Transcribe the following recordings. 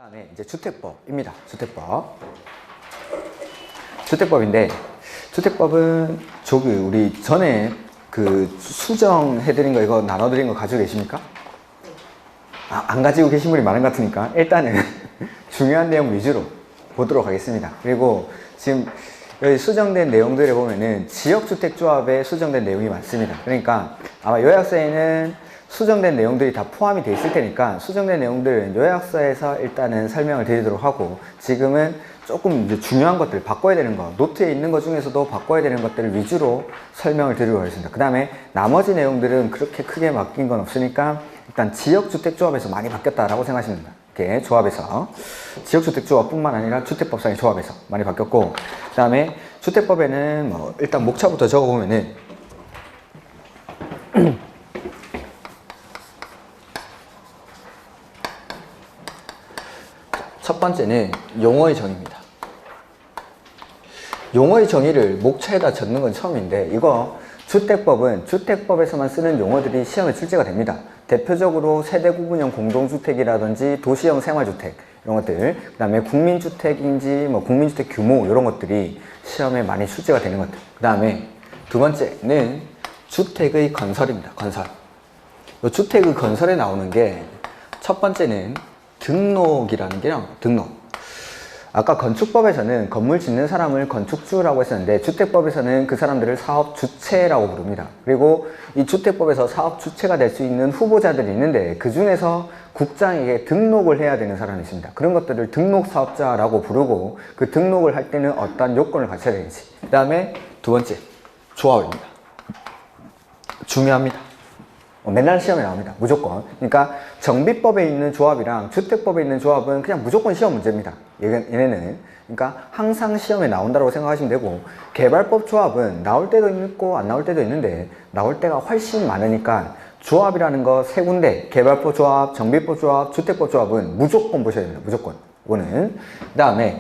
다음에 이제 주택법입니다. 주택법인데, 주택법은 우리 전에 그 수정해드린 거 이거 나눠드린 거 가지고 계십니까? 안 가지고 계신 분이 많은 것 같으니까 일단은 중요한 내용 위주로 보도록 하겠습니다. 그리고 지금 여기 수정된 내용들을 보면은 지역주택조합에 수정된 내용이 많습니다. 그러니까 아마 요약서에는 수정된 내용들이 다 포함이 되어 있을 테니까 수정된 내용들은 요약서에서 일단은 설명을 드리도록 하고, 지금은 조금 이제 중요한 것들, 바꿔야 되는 거, 노트에 있는 것 중에서도 바꿔야 되는 것들을 위주로 설명을 드리도록 하겠습니다. 그 다음에 나머지 내용들은 그렇게 크게 바뀐 건 없으니까 일단 지역주택조합에서 많이 바뀌었다라고 생각하시면 됩니다. 이렇게 조합에서, 지역주택조합뿐만 아니라 주택법상의 조합에서 많이 바뀌었고, 그 다음에 주택법에는 뭐 일단 목차부터 적어보면은 첫 번째는 용어의 정의입니다. 용어의 정의를 목차에다 적는 건 처음인데, 이거 주택법은 주택법에서만 쓰는 용어들이 시험에 출제가 됩니다. 대표적으로 세대구분형 공동주택이라든지 도시형 생활주택 이런 것들, 그 다음에 국민주택인지 뭐 국민주택 규모 이런 것들이 시험에 많이 출제가 되는 것들. 그 다음에 두 번째는 주택의 건설입니다. 건설. 이 주택의 건설에 나오는 게 첫 번째는 등록이라는 게 나옵니다. 등록. 아까 건축법에서는 건물 짓는 사람을 건축주라고 했었는데, 주택법에서는 그 사람들을 사업주체라고 부릅니다. 그리고 이 주택법에서 사업주체가 될 수 있는 후보자들이 있는데, 그 중에서 국장에게 등록을 해야 되는 사람이 있습니다. 그런 것들을 등록사업자라고 부르고, 그 등록을 할 때는 어떤 요건을 갖춰야 되는지. 그 다음에 두 번째, 조합입니다. 중요합니다. 맨날 시험에 나옵니다. 무조건. 그러니까 정비법에 있는 조합이랑 주택법에 있는 조합은 그냥 무조건 시험 문제입니다. 얘네는. 그러니까 항상 시험에 나온다고 생각하시면 되고, 개발법 조합은 나올 때도 있고 안 나올 때도 있는데, 나올 때가 훨씬 많으니까 조합이라는 거 세 군데, 개발법 조합, 정비법 조합, 주택법 조합은 무조건 보셔야 됩니다. 무조건. 이거는. 그 다음에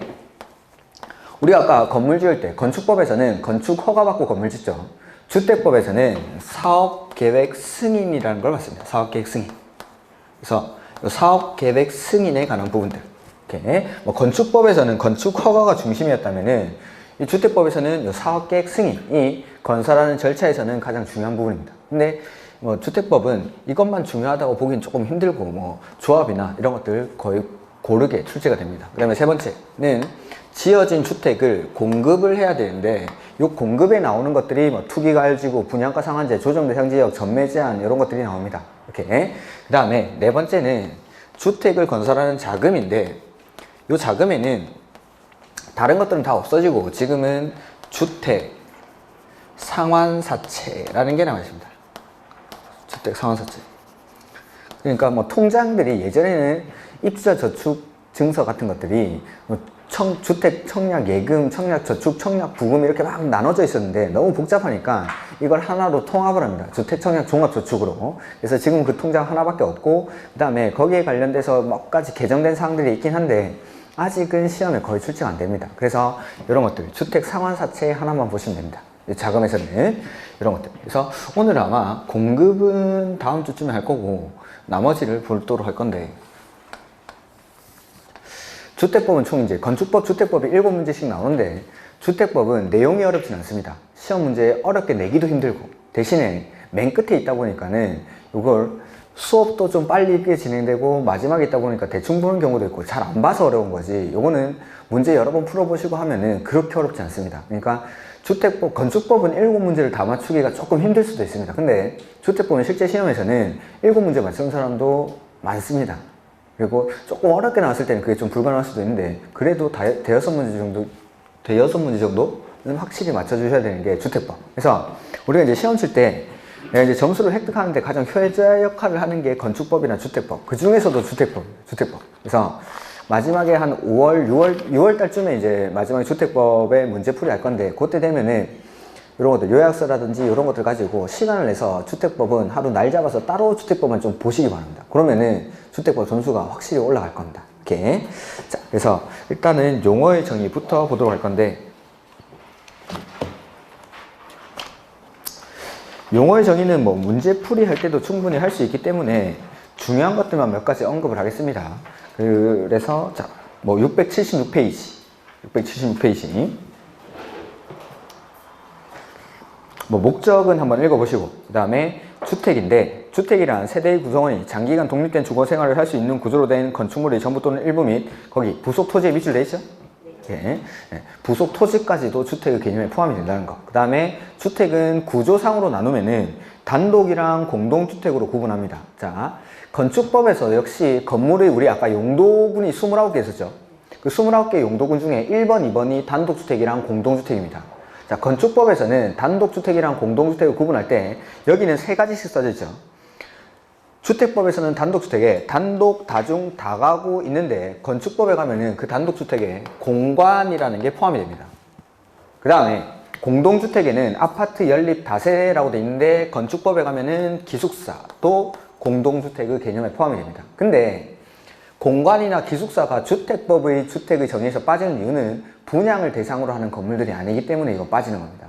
우리가 아까 건물 지을 때 건축법에서는 건축 허가 받고 건물 짓죠. 주택법에서는 사업계획 승인이라는 걸 받습니다. 사업계획 승인. 그래서 사업계획 승인에 관한 부분들. 이렇게 뭐 건축법에서는 건축 허가가 중심이었다면은, 이 주택법에서는 사업계획 승인이 건설하는 절차에서는 가장 중요한 부분입니다. 근데 뭐 주택법은 이것만 중요하다고 보기엔 조금 힘들고, 뭐 조합이나 이런 것들 거의 고르게 출제가 됩니다. 그 다음에 세 번째는 지어진 주택을 공급을 해야 되는데, 이 공급에 나오는 것들이 뭐 투기가열지구, 분양가 상한제, 조정대상지역, 전매 제한 이런 것들이 나옵니다. 이렇게. 그 다음에 네 번째는 주택을 건설하는 자금인데, 이 자금에는 다른 것들은 다 없어지고 지금은 주택 상환사채라는 게 나와 있습니다. 주택 상환사채. 그러니까 뭐 통장들이 예전에는 입주자 저축 증서 같은 것들이 뭐 주택 청약 예금, 청약 저축, 청약 부금 이렇게 막 나눠져 있었는데, 너무 복잡하니까 이걸 하나로 통합을 합니다. 주택 청약 종합 저축으로. 그래서 지금 그 통장 하나밖에 없고, 그 다음에 거기에 관련돼서 몇 가지 개정된 사항들이 있긴 한데 아직은 시험에 거의 출제가 안 됩니다. 그래서 이런 것들, 주택 상환사채 하나만 보시면 됩니다. 자금에서는 이런 것들. 그래서 오늘 아마 공급은 다음 주쯤에 할 거고, 나머지를 보도록 할 건데, 주택법은 총 이제 건축법, 주택법이 7문제씩 나오는데, 주택법은 내용이 어렵진 않습니다. 시험 문제 어렵게 내기도 힘들고, 대신에 맨 끝에 있다 보니까는 이걸 수업도 좀 빨리 있게 진행되고, 마지막에 있다 보니까 대충 보는 경우도 있고, 잘 안 봐서 어려운 거지, 요거는 문제 여러 번 풀어보시고 하면은 그렇게 어렵지 않습니다. 그러니까 주택법, 건축법은 7문제를 다 맞추기가 조금 힘들 수도 있습니다. 근데 주택법은 실제 시험에서는 7문제 맞추는 사람도 많습니다. 그리고 조금 어렵게 나왔을 때는 그게 좀 불가능할 수도 있는데, 그래도 대여섯 문제 정도는 확실히 맞춰주셔야 되는 게 주택법. 그래서 우리가 이제 시험 칠 때 이제 점수를 획득하는데 가장 효자 역할을 하는 게 건축법이나 주택법. 그 중에서도 주택법. 그래서 마지막에 한 6월 달쯤에 이제 마지막에 주택법의 문제풀이 할 건데, 그때 되면은 이런 것들, 요약서라든지 이런 것들 가지고 시간을 내서 주택법은 하루 날 잡아서 따로 주택법만 좀 보시기 바랍니다. 그러면은 주택법 점수가 확실히 올라갈 겁니다. 이렇게. 자, 그래서 일단은 용어의 정의부터 보도록 할 건데, 용어의 정의는 뭐 문제풀이 할 때도 충분히 할 수 있기 때문에 중요한 것들만 몇 가지 언급을 하겠습니다. 그래서 자, 뭐 676페이지. 676페이지. 뭐 목적은 한번 읽어보시고 그 다음에 주택인데 주택이란 세대의 구성원이 장기간 독립된 주거 생활을 할 수 있는 구조로 된 건축물의 전부 또는 일부 및 거기 부속 토지에 밑줄돼 있죠? 예. 부속 토지까지도 주택의 개념에 포함이 된다는 거. 그 다음에 주택은 구조상으로 나누면은 단독이랑 공동주택으로 구분합니다. 자, 건축법에서 역시 건물의 우리 아까 용도군이 29개 있었죠? 그 29개 용도군 중에 1번, 2번이 단독주택이랑 공동주택입니다. 자, 건축법에서는 단독주택이랑 공동주택을 구분할 때 여기는 세 가지씩 써져 있죠. 주택법에서는 단독주택에 단독, 다중, 다가구 있는데 건축법에 가면은 그 단독주택에 공관이라는 게 포함이 됩니다. 그 다음에 공동주택에는 아파트 연립 다세라고 되어 있는데 건축법에 가면은 기숙사 또 공동주택의 개념에 포함이 됩니다. 근데 공관이나 기숙사가 주택법의 주택의 정의에서 빠지는 이유는 분양을 대상으로 하는 건물들이 아니기 때문에 이거 빠지는 겁니다.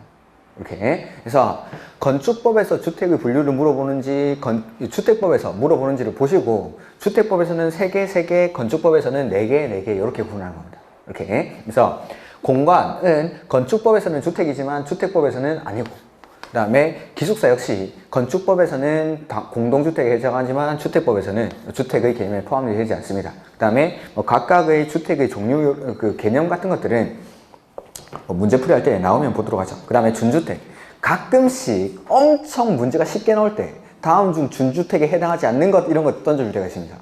이렇게. 그래서 건축법에서 주택의 분류를 물어보는지 주택법에서 물어보는지를 보시고 주택법에서는 3개, 3개, 건축법에서는 4개, 4개 이렇게 구분하는 겁니다. 이렇게. 그래서 공관은 건축법에서는 주택이지만 주택법에서는 아니고 그 다음에 기숙사 역시 건축법에서는 공동주택에 해당하지만 주택법에서는 주택의 개념에 포함이 되지 않습니다. 그 다음에 뭐 각각의 주택의 종류, 그 개념 같은 것들은 문제풀이 할 때 나오면 보도록 하죠. 그 다음에 준주택. 가끔씩 엄청 문제가 쉽게 나올 때 다음 중 준주택에 해당하지 않는 것 이런 것 던져줄 때가 있습니다.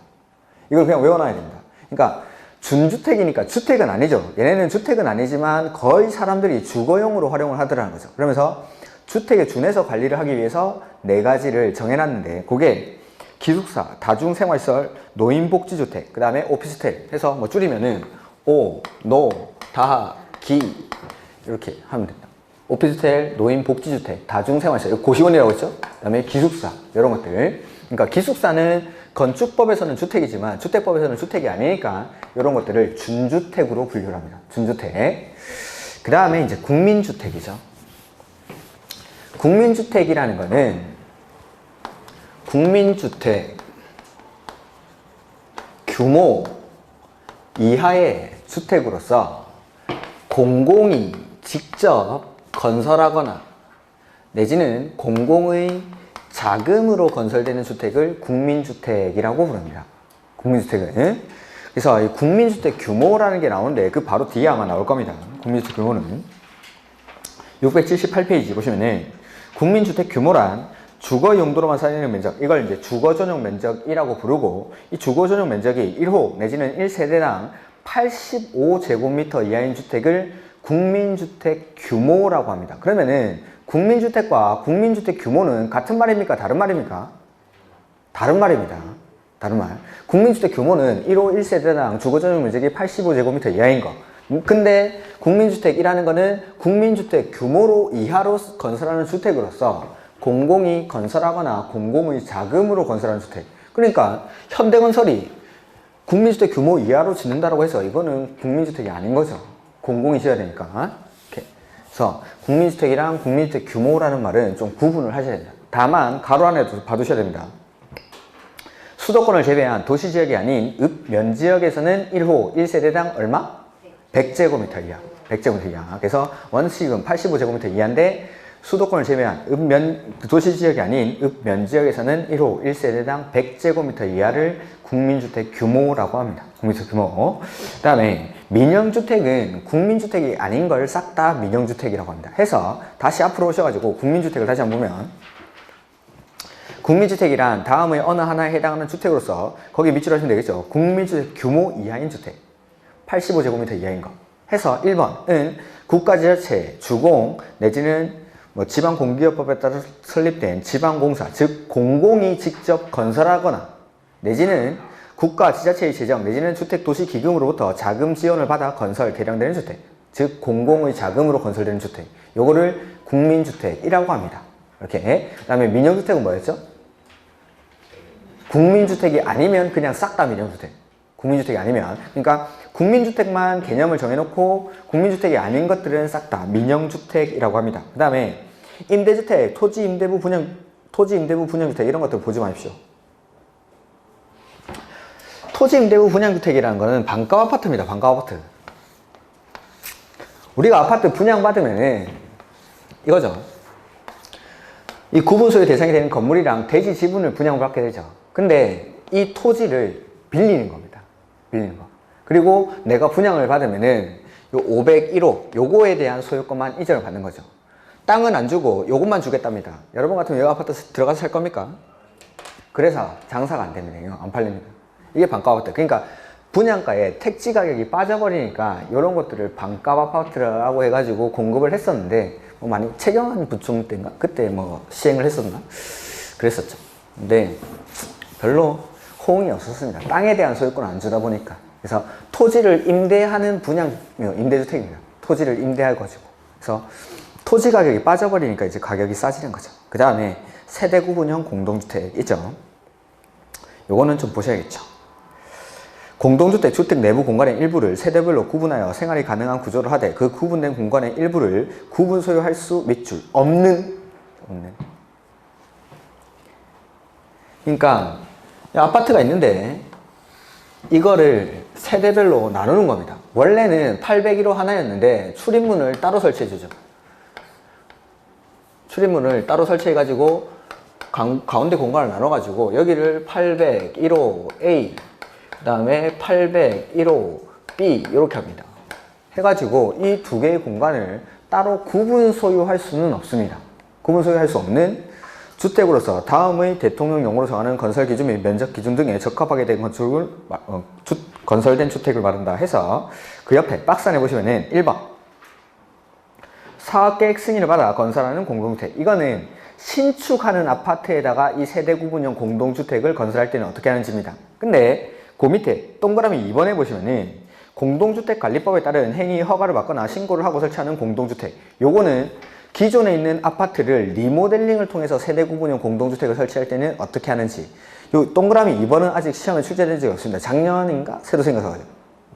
이걸 그냥 외워놔야 됩니다. 그러니까 준주택이니까 주택은 아니죠. 얘네는 주택은 아니지만 거의 사람들이 주거용으로 활용을 하더라는 거죠. 그러면서 주택에 준해서 관리를 하기 위해서 4가지를 정해놨는데 그게 기숙사, 다중생활시설, 노인복지주택, 그 다음에 오피스텔 해서 뭐 줄이면은 오, 노, 다, 기 이렇게 하면 됩니다. 오피스텔, 노인복지주택, 다중생활시설, 고시원이라고 했죠? 그 다음에 기숙사 이런 것들. 그러니까 기숙사는 건축법에서는 주택이지만 주택법에서는 주택이 아니니까 이런 것들을 준주택으로 분류를 합니다. 준주택. 그 다음에 이제 국민주택이죠. 국민주택이라는 거는 국민주택 규모 이하의 주택으로서 공공이 직접 건설하거나 내지는 공공의 자금으로 건설되는 주택을 국민주택이라고 부릅니다. 국민주택은. 그래서 이 국민주택 규모라는 게 나오는데 그 바로 뒤에 아마 나올 겁니다. 국민주택 규모는 678페이지 보시면은 국민주택 규모란 주거 용도로만 사용되는 면적, 이걸 이제 주거 전용 면적이라고 부르고 이 주거 전용 면적이 1호 내지는 1세대당 85제곱미터 이하인 주택을 국민주택 규모라고 합니다. 그러면은 국민주택과 국민주택 규모는 같은 말입니까? 다른 말입니까? 다른 말입니다. 다른 말. 국민주택 규모는 1호 1세대당 주거 전용 면적이 85제곱미터 이하인 거. 근데 국민주택이라는 거는 국민주택 규모로 이하로 건설하는 주택으로서 공공이 건설하거나 공공의 자금으로 건설하는 주택. 그러니까 현대건설이 국민주택 규모 이하로 짓는다고 해서 이거는 국민주택이 아닌 거죠. 공공이 지어야 되니까. 이렇게. 그래서 국민주택이랑 국민주택 규모라는 말은 좀 구분을 하셔야 됩니다. 다만 가로 안에 봐두셔야 됩니다. 수도권을 제외한 도시지역이 아닌 읍면지역에서는 1호 1세대당 얼마? 100제곱미터 이하. 100제곱미터 이하. 그래서 원칙은 85제곱미터 이하인데 수도권을 제외한 도시지역이 아닌 읍면지역에서는 1호 1세대당 100제곱미터 이하를 국민주택 규모라고 합니다. 국민주택 규모. 그 다음에 민영주택은 국민주택이 아닌 걸 싹 다 민영주택이라고 합니다. 해서 다시 앞으로 오셔가지고 국민주택을 다시 한번 보면 국민주택이란 다음의 어느 하나에 해당하는 주택으로서 거기 밑줄 하시면 되겠죠. 국민주택 규모 이하인 주택 85제곱미터 이하인 거 해서 1번은 국가지자체, 주공 내지는 뭐 지방공기업법에 따라 설립된 지방공사 즉 공공이 직접 건설하거나 내지는 국가 지자체의 재정 내지는 주택도시기금으로부터 자금 지원을 받아 건설 개량되는 주택 즉 공공의 자금으로 건설되는 주택 요거를 국민주택이라고 합니다. 이렇게. 그 다음에 민영주택은 뭐였죠? 국민주택이 아니면 그냥 싹 다 민영주택. 국민주택이 아니면. 그러니까 국민주택만 개념을 정해놓고 국민주택이 아닌 것들은 싹 다 민영주택이라고 합니다. 그 다음에 임대주택, 토지임대부 분양주택 이런 것들 보지 마십시오. 토지 임대부 분양주택이라는 거는 반값 아파트입니다. 반값 아파트. 우리가 아파트 분양받으면 이거죠. 이 구분소유 대상이 되는 건물이랑 대지 지분을 분양받게 되죠. 근데 이 토지를 빌리는 겁니다. 빌리는 거. 그리고 내가 분양을 받으면은 요 501호 요거에 대한 소유권만 이전을 받는 거죠. 땅은 안 주고 요것만 주겠답니다. 여러분 같으면 이 아파트 들어가서 살 겁니까? 그래서 장사가 안 됩니다. 안 팔립니다. 이게 반값 아파트. 그러니까 분양가에 택지 가격이 빠져버리니까 이런 것들을 반값 아파트라고 해가지고 공급을 했었는데 뭐 많이 최경환 부총 때인가 그때 뭐 시행을 했었나 그랬었죠. 근데 별로 호응이 없었습니다. 땅에 대한 소유권을 안 주다 보니까. 그래서 토지를 임대하는 분양 임대주택입니다. 토지를 임대할 가지고. 그래서 토지 가격이 빠져버리니까 이제 가격이 싸지는 거죠. 그 다음에 세대 구분형 공동주택 있죠. 요거는 좀 보셔야겠죠. 공동주택 주택 내부 공간의 일부를 세대별로 구분하여 생활이 가능한 구조를 하되 그 구분된 공간의 일부를 구분 소유할 수 밑줄 없는. 그러니까 아파트가 있는데 이거를 세대별로 나누는 겁니다. 원래는 801호 하나였는데 출입문을 따로 설치해 주죠. 출입문을 따로 설치해 가지고 가운데 공간을 나눠 가지고 여기를 801호 A 그 다음에 801호 B 이렇게 합니다. 해가지고 이 두 개의 공간을 따로 구분 소유할 수는 없습니다. 구분 소유할 수 없는 주택으로서 다음의 대통령용으로 정하는 건설 기준 및 면적 기준 등에 적합하게 된 건축을 건설된 주택을 말한다 해서 그 옆에 박스 안에 보시면은 1번 사업계획 승인을 받아 건설하는 공동주택. 이거는 신축하는 아파트에다가 이 세대 구분형 공동주택을 건설할 때는 어떻게 하는지입니다. 근데 그 밑에 동그라미 2번에 보시면은 공동주택관리법에 따른 행위 허가를 받거나 신고를 하고 설치하는 공동주택. 요거는 기존에 있는 아파트를 리모델링을 통해서 세대 구분형 공동주택을 설치할 때는 어떻게 하는지. 요 동그라미 2번은 아직 시험에 출제된 적이 없습니다. 작년인가? 새로 생겨서.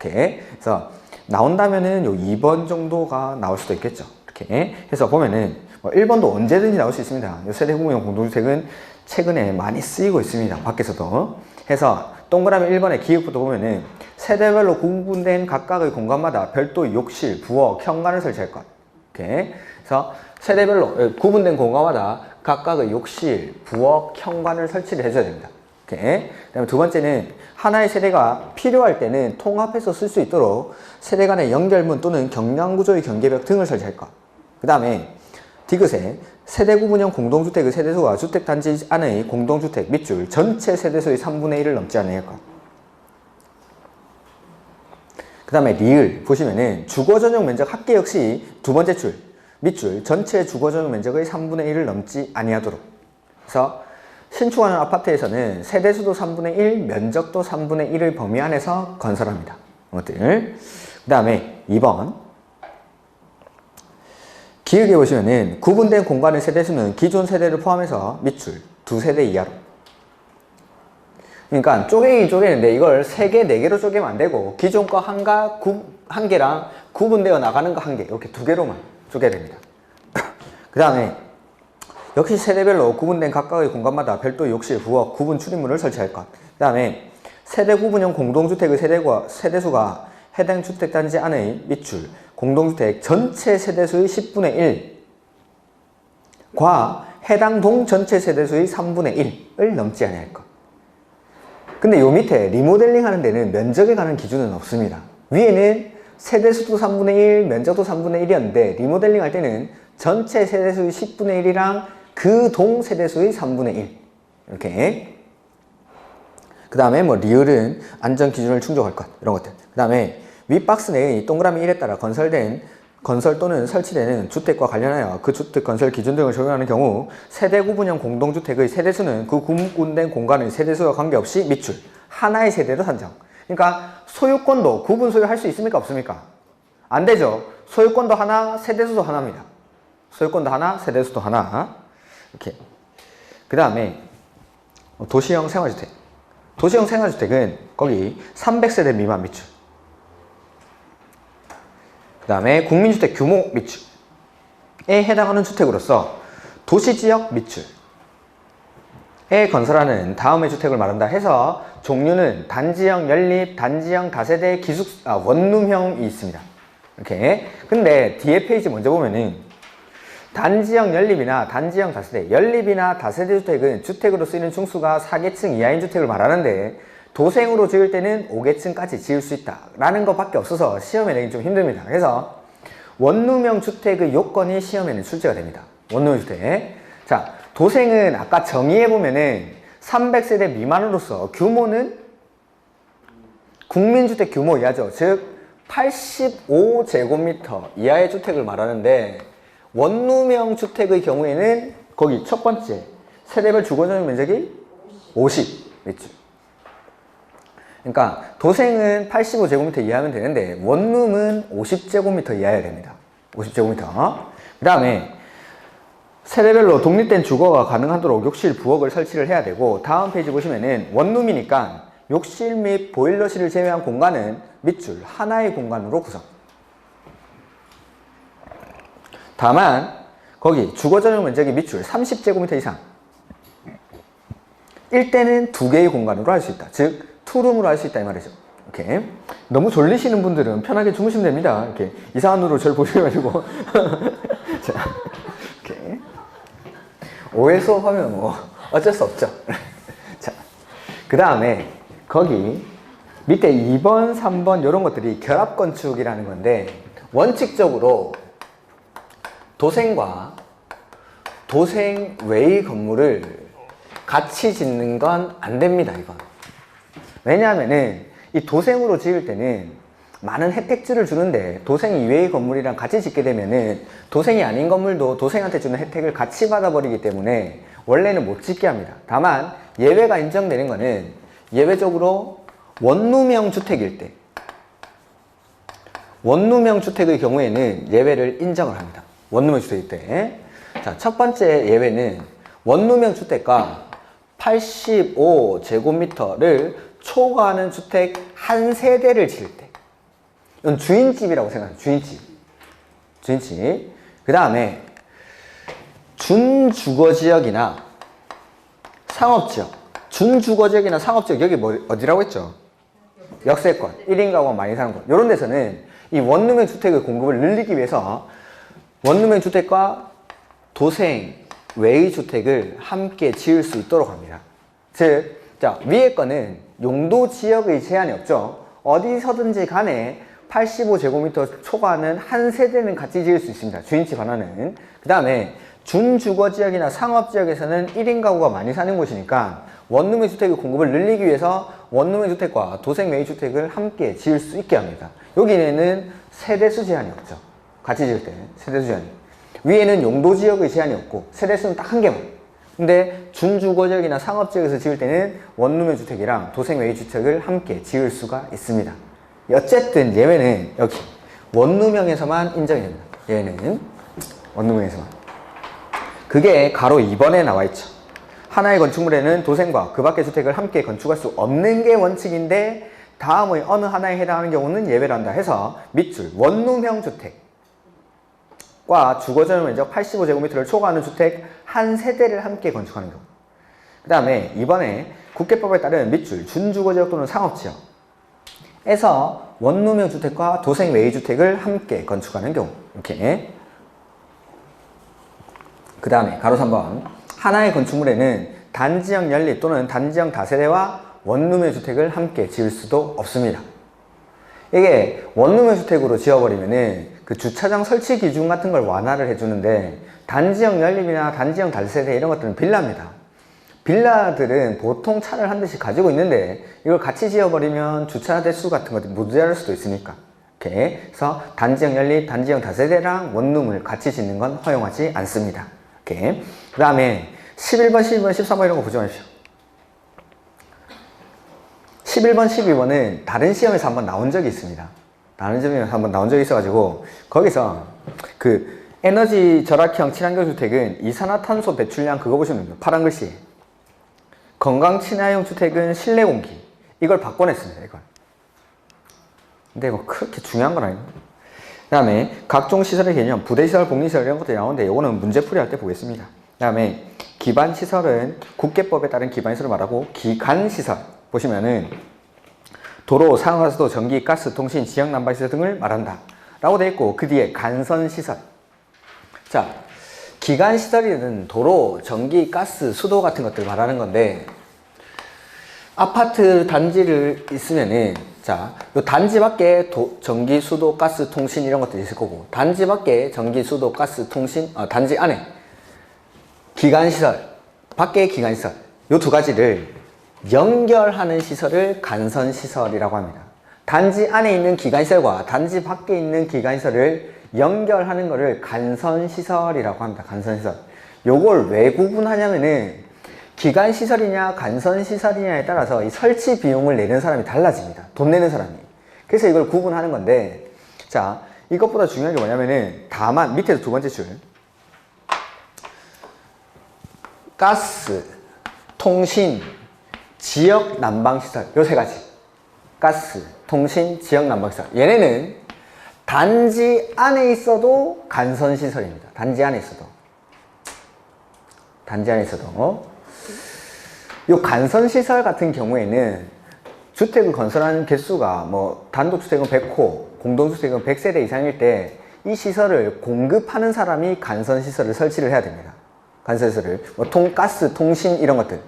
이렇게. 그래서 나온다면은 요 2번 정도가 나올 수도 있겠죠. 이렇게 해서 보면은 뭐 1번도 언제든지 나올 수 있습니다. 요 세대 구분형 공동주택은 최근에 많이 쓰이고 있습니다. 밖에서도. 해서 동그라미 1번의 기획부터 보면은 세대별로 구분된 각각의 공간마다 별도의 욕실, 부엌, 현관을 설치할 것. 이렇게. 그래서 세대별로 구분된 공간마다 각각의 욕실, 부엌, 현관을 설치를 해줘야 됩니다. 이렇게. 그다음에 두 번째는 하나의 세대가 필요할 때는 통합해서 쓸 수 있도록 세대 간의 연결문 또는 경량구조의 경계벽 등을 설치할 것. 그 다음에 디귿에 세대 구분형 공동주택의 세대수가 주택단지 안의 공동주택 밑줄 전체 세대수의 3분의 1을 넘지 않을 것. 그 다음에 리을 보시면은 주거전용 면적 합계 역시 두 번째 줄 밑줄 전체 주거전용 면적의 3분의 1을 넘지 아니하도록. 그래서 신축하는 아파트에서는 세대수도 3분의 1, 면적도 3분의 1을 범위 안에서 건설합니다. 이것들. 그 다음에 2번 기역에 보시면은 구분된 공간의 세대수는 기존 세대를 포함해서 밑줄 두 세대 이하로. 그러니까 쪼개긴 쪼개는데 이걸 3개, 4개로 쪼개면 안 되고 기존 거 한 개랑 구분되어 나가는 거 한 개 이렇게 두 개로만 쪼개야 됩니다. 그 다음에 역시 세대별로 구분된 각각의 공간마다 별도의 욕실, 부엌, 구분 출입문을 설치할 것. 그 다음에 세대 구분형 공동주택의 세대수가 해당 주택단지 안의 밑줄 공동주택 전체 세대수의 10분의 1과 해당 동 전체 세대수의 3분의 1을 넘지 않아야 할 것. 근데 요 밑에 리모델링 하는 데는 면적에 관한 기준은 없습니다. 위에는 세대수도 3분의 1, 면적도 3분의 1이었는데 리모델링 할 때는 전체 세대수의 10분의 1이랑 그 동 세대수의 3분의 1 이렇게. 그 다음에 뭐 리을은 안전 기준을 충족할 것 이런 것들. 그 다음에 위 박스 내의 동그라미 1에 따라 건설 또는 설치되는 주택과 관련하여 그 주택 건설 기준 등을 적용하는 경우 세대 구분형 공동주택의 세대수는 그 구분된 공간의 세대수와 관계없이 밑줄 하나의 세대로 산정. 그러니까 소유권도 구분 소유할 수 있습니까? 없습니까? 안 되죠. 소유권도 하나, 세대수도 하나입니다. 소유권도 하나, 세대수도 하나. 이렇게. 그 다음에 도시형 생활주택. 도시형 생활주택은 거기 300세대 미만 밑줄. 그 다음에 국민주택 규모 밑줄에 해당하는 주택으로서 도시지역 밑줄. 건설하는 다음의 주택을 말한다 해서 종류는 단지형 연립, 단지형 다세대, 원룸형이 있습니다. 이렇게. 근데 뒤에 페이지 먼저 보면은 단지형 연립이나 단지형 다세대, 연립이나 다세대 주택은 주택으로 쓰이는 중수가 4계층 이하인 주택을 말하는데 도생으로 지을 때는 5계층까지 지을 수 있다 라는 것밖에 없어서 시험에 내기 좀 힘듭니다. 그래서 원룸형 주택의 요건이 시험에는 출제가 됩니다. 원룸형 주택. 자, 도생은 아까 정의해보면은 300세대 미만으로서 규모는 국민주택 규모 이하죠. 즉 85제곱미터 이하의 주택을 말하는데 원룸형 주택의 경우에는 거기 첫 번째 세대별 주거전용 면적이 50m. 그러니까 도생은 85제곱미터 이하면 되는데 원룸은 50제곱미터 이하여야 됩니다. 50제곱미터. 그 다음에 세대별로 독립된 주거가 가능하도록 욕실, 부엌을 설치를 해야 되고 다음 페이지 보시면은 원룸이니까 욕실 및 보일러실을 제외한 공간은 밑줄 하나의 공간으로 구성. 다만 거기 주거전용 면적이 밑줄 30제곱미터 이상 일 때는 2개의 공간으로 할 수 있다. 즉 투룸으로 할 수 있다 이 말이죠. 이렇게. 너무 졸리시는 분들은 편하게 주무시면 됩니다. 이렇게 이상한 눈으로 저를 보셔가지고 자, 이렇게 오해 수업하면 뭐 어쩔 수 없죠. 자, 그 다음에 거기 밑에 2번, 3번 이런 것들이 결합건축이라는 건데 원칙적으로 도생과 도생 외의 건물을 같이 짓는 건 안 됩니다. 이건. 왜냐하면은 이 도생으로 지을 때는 많은 혜택들을 주는데 도생 이외의 건물이랑 같이 짓게 되면은 도생이 아닌 건물도 도생한테 주는 혜택을 같이 받아버리기 때문에 원래는 못 짓게 합니다. 다만 예외가 인정되는 거는 예외적으로 원룸형 주택일 때 원룸형 주택의 경우에는 예외를 인정을 합니다. 원룸형 주택일 때. 자, 첫 번째 예외는 원룸형 주택과 85제곱미터를 초과하는 주택 한 세대를 지을 때. 이건 주인집이라고 생각해요. 주인집. 주인집. 그 다음에 준주거지역이나 상업지역. 준주거지역이나 상업지역. 여기 뭐 어디라고 했죠? 역세권. 1인 가구가 많이 사는 곳. 이런 데서는 이 원룸형 주택의 공급을 늘리기 위해서 원룸형 주택과 도생 외의 주택을 함께 지을 수 있도록 합니다. 즉, 자, 위에 거는 용도 지역의 제한이 없죠. 어디서든지 간에 85제곱미터 초과하는 한 세대는 같이 지을 수 있습니다. 주인집 하나는. 그 다음에 준주거지역이나 상업지역에서는 1인 가구가 많이 사는 곳이니까 원룸의 주택의 공급을 늘리기 위해서 원룸의 주택과 도생 외의 주택을 함께 지을 수 있게 합니다. 여기에는 세대수 제한이 없죠. 같이 지을 때 세대수 제한이. 위에는 용도지역의 제한이 없고 세대수는 딱 한 개만. 근데 준주거지역이나 상업지역에서 지을 때는 원룸의 주택이랑 도생 외의 주택을 함께 지을 수가 있습니다. 어쨌든 예외는 여기 원룸형에서만 인정이 됩니다. 예외는 원룸형에서만. 그게 가로 2번에 나와 있죠. 하나의 건축물에는 도생과 그 밖의 주택을 함께 건축할 수 없는 게 원칙인데 다음의 어느 하나에 해당하는 경우는 예외를 한다 해서 밑줄 원룸형 주택과 주거전용 면적 85제곱미터를 초과하는 주택 한 세대를 함께 건축하는 경우. 그 다음에 이번에 국회법에 따른 밑줄 준주거지역 또는 상업지역에서 원룸형 주택과 도생 외의 주택을 함께 건축하는 경우. 이렇게. 그 다음에 가로 3번 하나의 건축물에는 단지형 연립 또는 단지형 다세대와 원룸형 주택을 함께 지을 수도 없습니다. 이게 원룸형 주택으로 지어버리면은 그 주차장 설치 기준 같은 걸 완화를 해주는데 단지형 연립이나 단지형 다세대 이런 것들은 빌라입니다. 빌라들은 보통 차를 한 대씩 가지고 있는데 이걸 같이 지어버리면 주차 대수 같은 것들이 모자랄 수도 있으니까. 이렇게 해서 단지형 연립, 단지형 다세대랑 원룸을 같이 짓는 건 허용하지 않습니다. 이렇게. 그 다음에 11번, 12번, 13번 이런 거 보지 마십시오. 11번, 12번은 다른 시험에서 한번 나온 적이 있습니다. 다른 시험에서 한번 나온 적이 있어가지고 거기서 그 에너지 절약형 친환경 주택은 이산화탄소 배출량 그거 보시면 됩니다. 파란 글씨. 건강 친화형 주택은 실내 공기. 이걸 바꿔냈습니다. 이걸. 근데 이거 그렇게 중요한 건 아니에요. 그 다음에 각종 시설의 개념, 부대시설, 복리시설 이런 것들이 나오는데 이거는 문제풀이 할 때 보겠습니다. 그 다음에 기반시설은 국계법에 따른 기반시설을 말하고 기간시설 보시면은 도로, 상하수도, 전기, 가스, 통신, 지역 난방시설 등을 말한다 라고 되어 있고 그 뒤에 간선시설. 자, 기간시설에는 도로, 전기, 가스, 수도 같은 것들을 말하는 건데 아파트 단지를 있으면은 자, 요 단지 밖에 전기, 수도, 가스, 통신 이런 것들이 있을 거고 단지 밖에 전기, 수도, 가스, 통신 단지 안에 기간시설, 밖에 기간시설 요 두 가지를 연결하는 시설을 간선시설이라고 합니다. 단지 안에 있는 기간시설과 단지 밖에 있는 기간시설을 연결하는 것을 간선시설이라고 합니다. 간선시설. 요걸 왜 구분하냐면은 기간시설이냐 간선시설이냐에 따라서 이 설치 비용을 내는 사람이 달라집니다. 돈 내는 사람이. 그래서 이걸 구분하는 건데 자, 이것보다 중요한 게 뭐냐면은 다만 밑에서 두 번째 줄 가스, 통신, 지역 난방시설 요 세 가지 가스, 통신, 지역 난방시설 얘네는 단지 안에 있어도 간선시설입니다. 단지 안에 있어도 요 간선시설 같은 경우에는 주택을 건설하는 개수가 뭐 단독주택은 100호, 공동주택은 100세대 이상일 때 이 시설을 공급하는 사람이 간선시설을 설치를 해야 됩니다. 간선시설을 뭐 가스, 통신 이런 것들.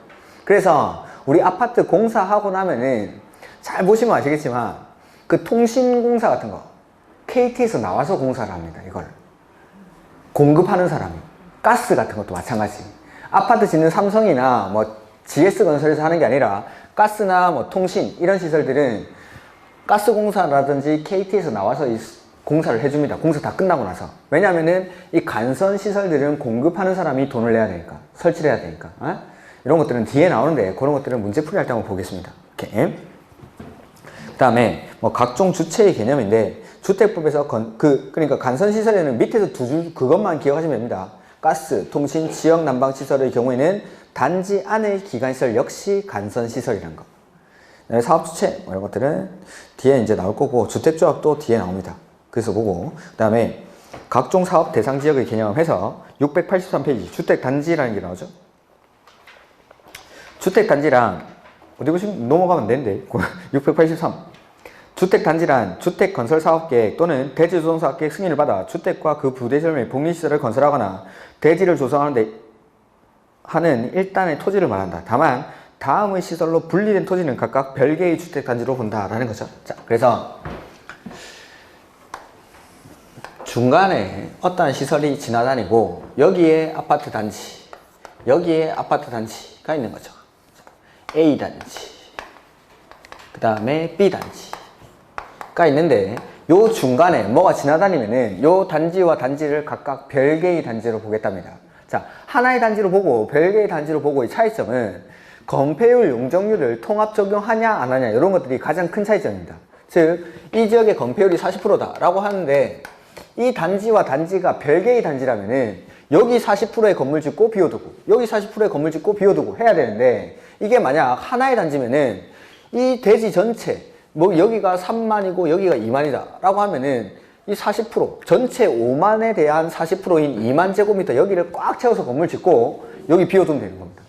그래서 우리 아파트 공사하고 나면은 잘 보시면 아시겠지만 그 통신공사 같은 거 KT에서 나와서 공사를 합니다. 이걸 공급하는 사람이. 가스 같은 것도 마찬가지. 아파트 짓는 삼성이나 뭐 GS건설에서 하는 게 아니라 가스나 뭐 통신 이런 시설들은 가스공사라든지 KT에서 나와서 이 공사를 해줍니다. 공사 다 끝나고 나서. 왜냐하면은 이 간선시설들은 공급하는 사람이 돈을 내야 되니까 설치를 해야 되니까 이런 것들은 뒤에 나오는데 그런 것들은 문제풀이 할 때 한번 보겠습니다. 이렇게. 그 다음에 뭐 각종 주체의 개념인데 주택법에서 그러니까 간선시설에는 밑에서 두 줄 그것만 기억하시면 됩니다. 가스, 통신, 지역 난방시설의 경우에는 단지 안의 기간시설 역시 간선시설이라는 거. 사업주체 이런 것들은 뒤에 이제 나올 거고 주택조합도 뒤에 나옵니다. 그래서 보고 그 다음에 각종 사업 대상 지역의 개념을 해서 683페이지 주택단지라는 게 나오죠. 주택단지란 어디 보시면 넘어가면 되는데 683 주택단지란 주택건설사업계획 또는 대지조성사업계획 승인을 받아 주택과 그 부대시설 및 복리시설을 건설하거나 대지를 조성하는 데 하는 일단의 토지를 말한다. 다만 다음의 시설로 분리된 토지는 각각 별개의 주택단지로 본다라는 거죠. 자, 그래서 중간에 어떠한 시설이 지나다니고 여기에 아파트 단지, 여기에 아파트 단지가 있는 거죠. A 단지, 그 다음에 B 단지가 있는데 요 중간에 뭐가 지나다니면은 요 단지와 단지를 각각 별개의 단지로 보겠답니다. 자, 하나의 단지로 보고 별개의 단지로 보고의 차이점은 건폐율, 용적률을 통합 적용하냐 안 하냐 이런 것들이 가장 큰 차이점입니다. 즉, 이 지역의 건폐율이 40%다 라고 하는데 이 단지와 단지가 별개의 단지라면은 여기 40%의 건물 짓고 비워두고 여기 40%의 건물 짓고 비워두고 해야 되는데 이게 만약 하나의 단지면은 이 대지 전체 뭐 여기가 3만이고 여기가 2만이다 라고 하면은 이 40% 전체 5만에 대한 40%인 2만 제곱미터 여기를 꽉 채워서 건물 짓고 여기 비워두면 되는 겁니다.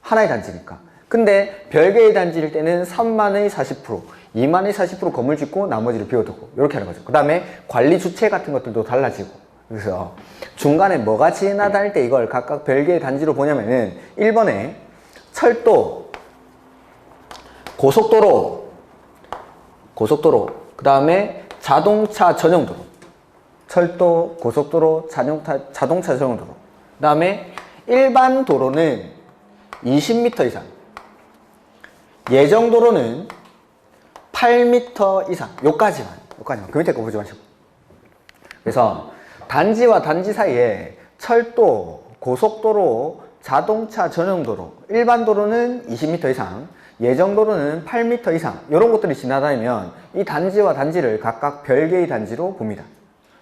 하나의 단지니까. 근데 별개의 단지일 때는 3만의 40%, 2만의 40% 건물 짓고 나머지를 비워두고 이렇게 하는 거죠. 그 다음에 관리 주체 같은 것들도 달라지고. 그래서 중간에 뭐가 지나다닐 때 이걸 각각 별개의 단지로 보냐면은 1번에 철도, 고속도로, 그 다음에 자동차 전용도로, 철도, 고속도로, 자동차 전용도로. 그 다음에 일반 도로는 20m 이상, 예정도로는 8m 이상. 요까지만. 그 밑에 거 보지 마시고. 그래서 단지와 단지 사이에 철도, 고속도로, 자동차 전용도로, 일반 도로는 20m 이상, 예정도로는 8m 이상 이런 것들이 지나다니면 이 단지와 단지를 각각 별개의 단지로 봅니다.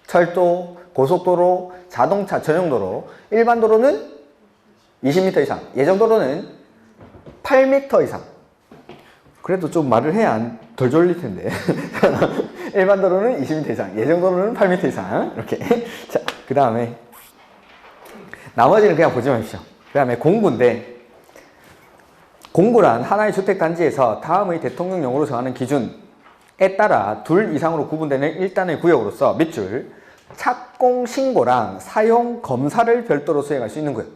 철도, 고속도로, 자동차 전용도로, 일반 도로는 20m 이상, 예정도로는 8m 이상. 그래도 좀 말을 해야 덜 졸릴 텐데. 일반 도로는 20m 이상, 예정도로는 8m 이상. 이렇게. 자, 그 다음에 나머지는 그냥 보지 마십시오. 그 다음에 공구인데, 공구란 하나의 주택단지에서 다음의 대통령령으로 정하는 기준에 따라 둘 이상으로 구분되는 일단의 구역으로서 밑줄 착공신고랑 사용검사를 별도로 수행할 수 있는 구역.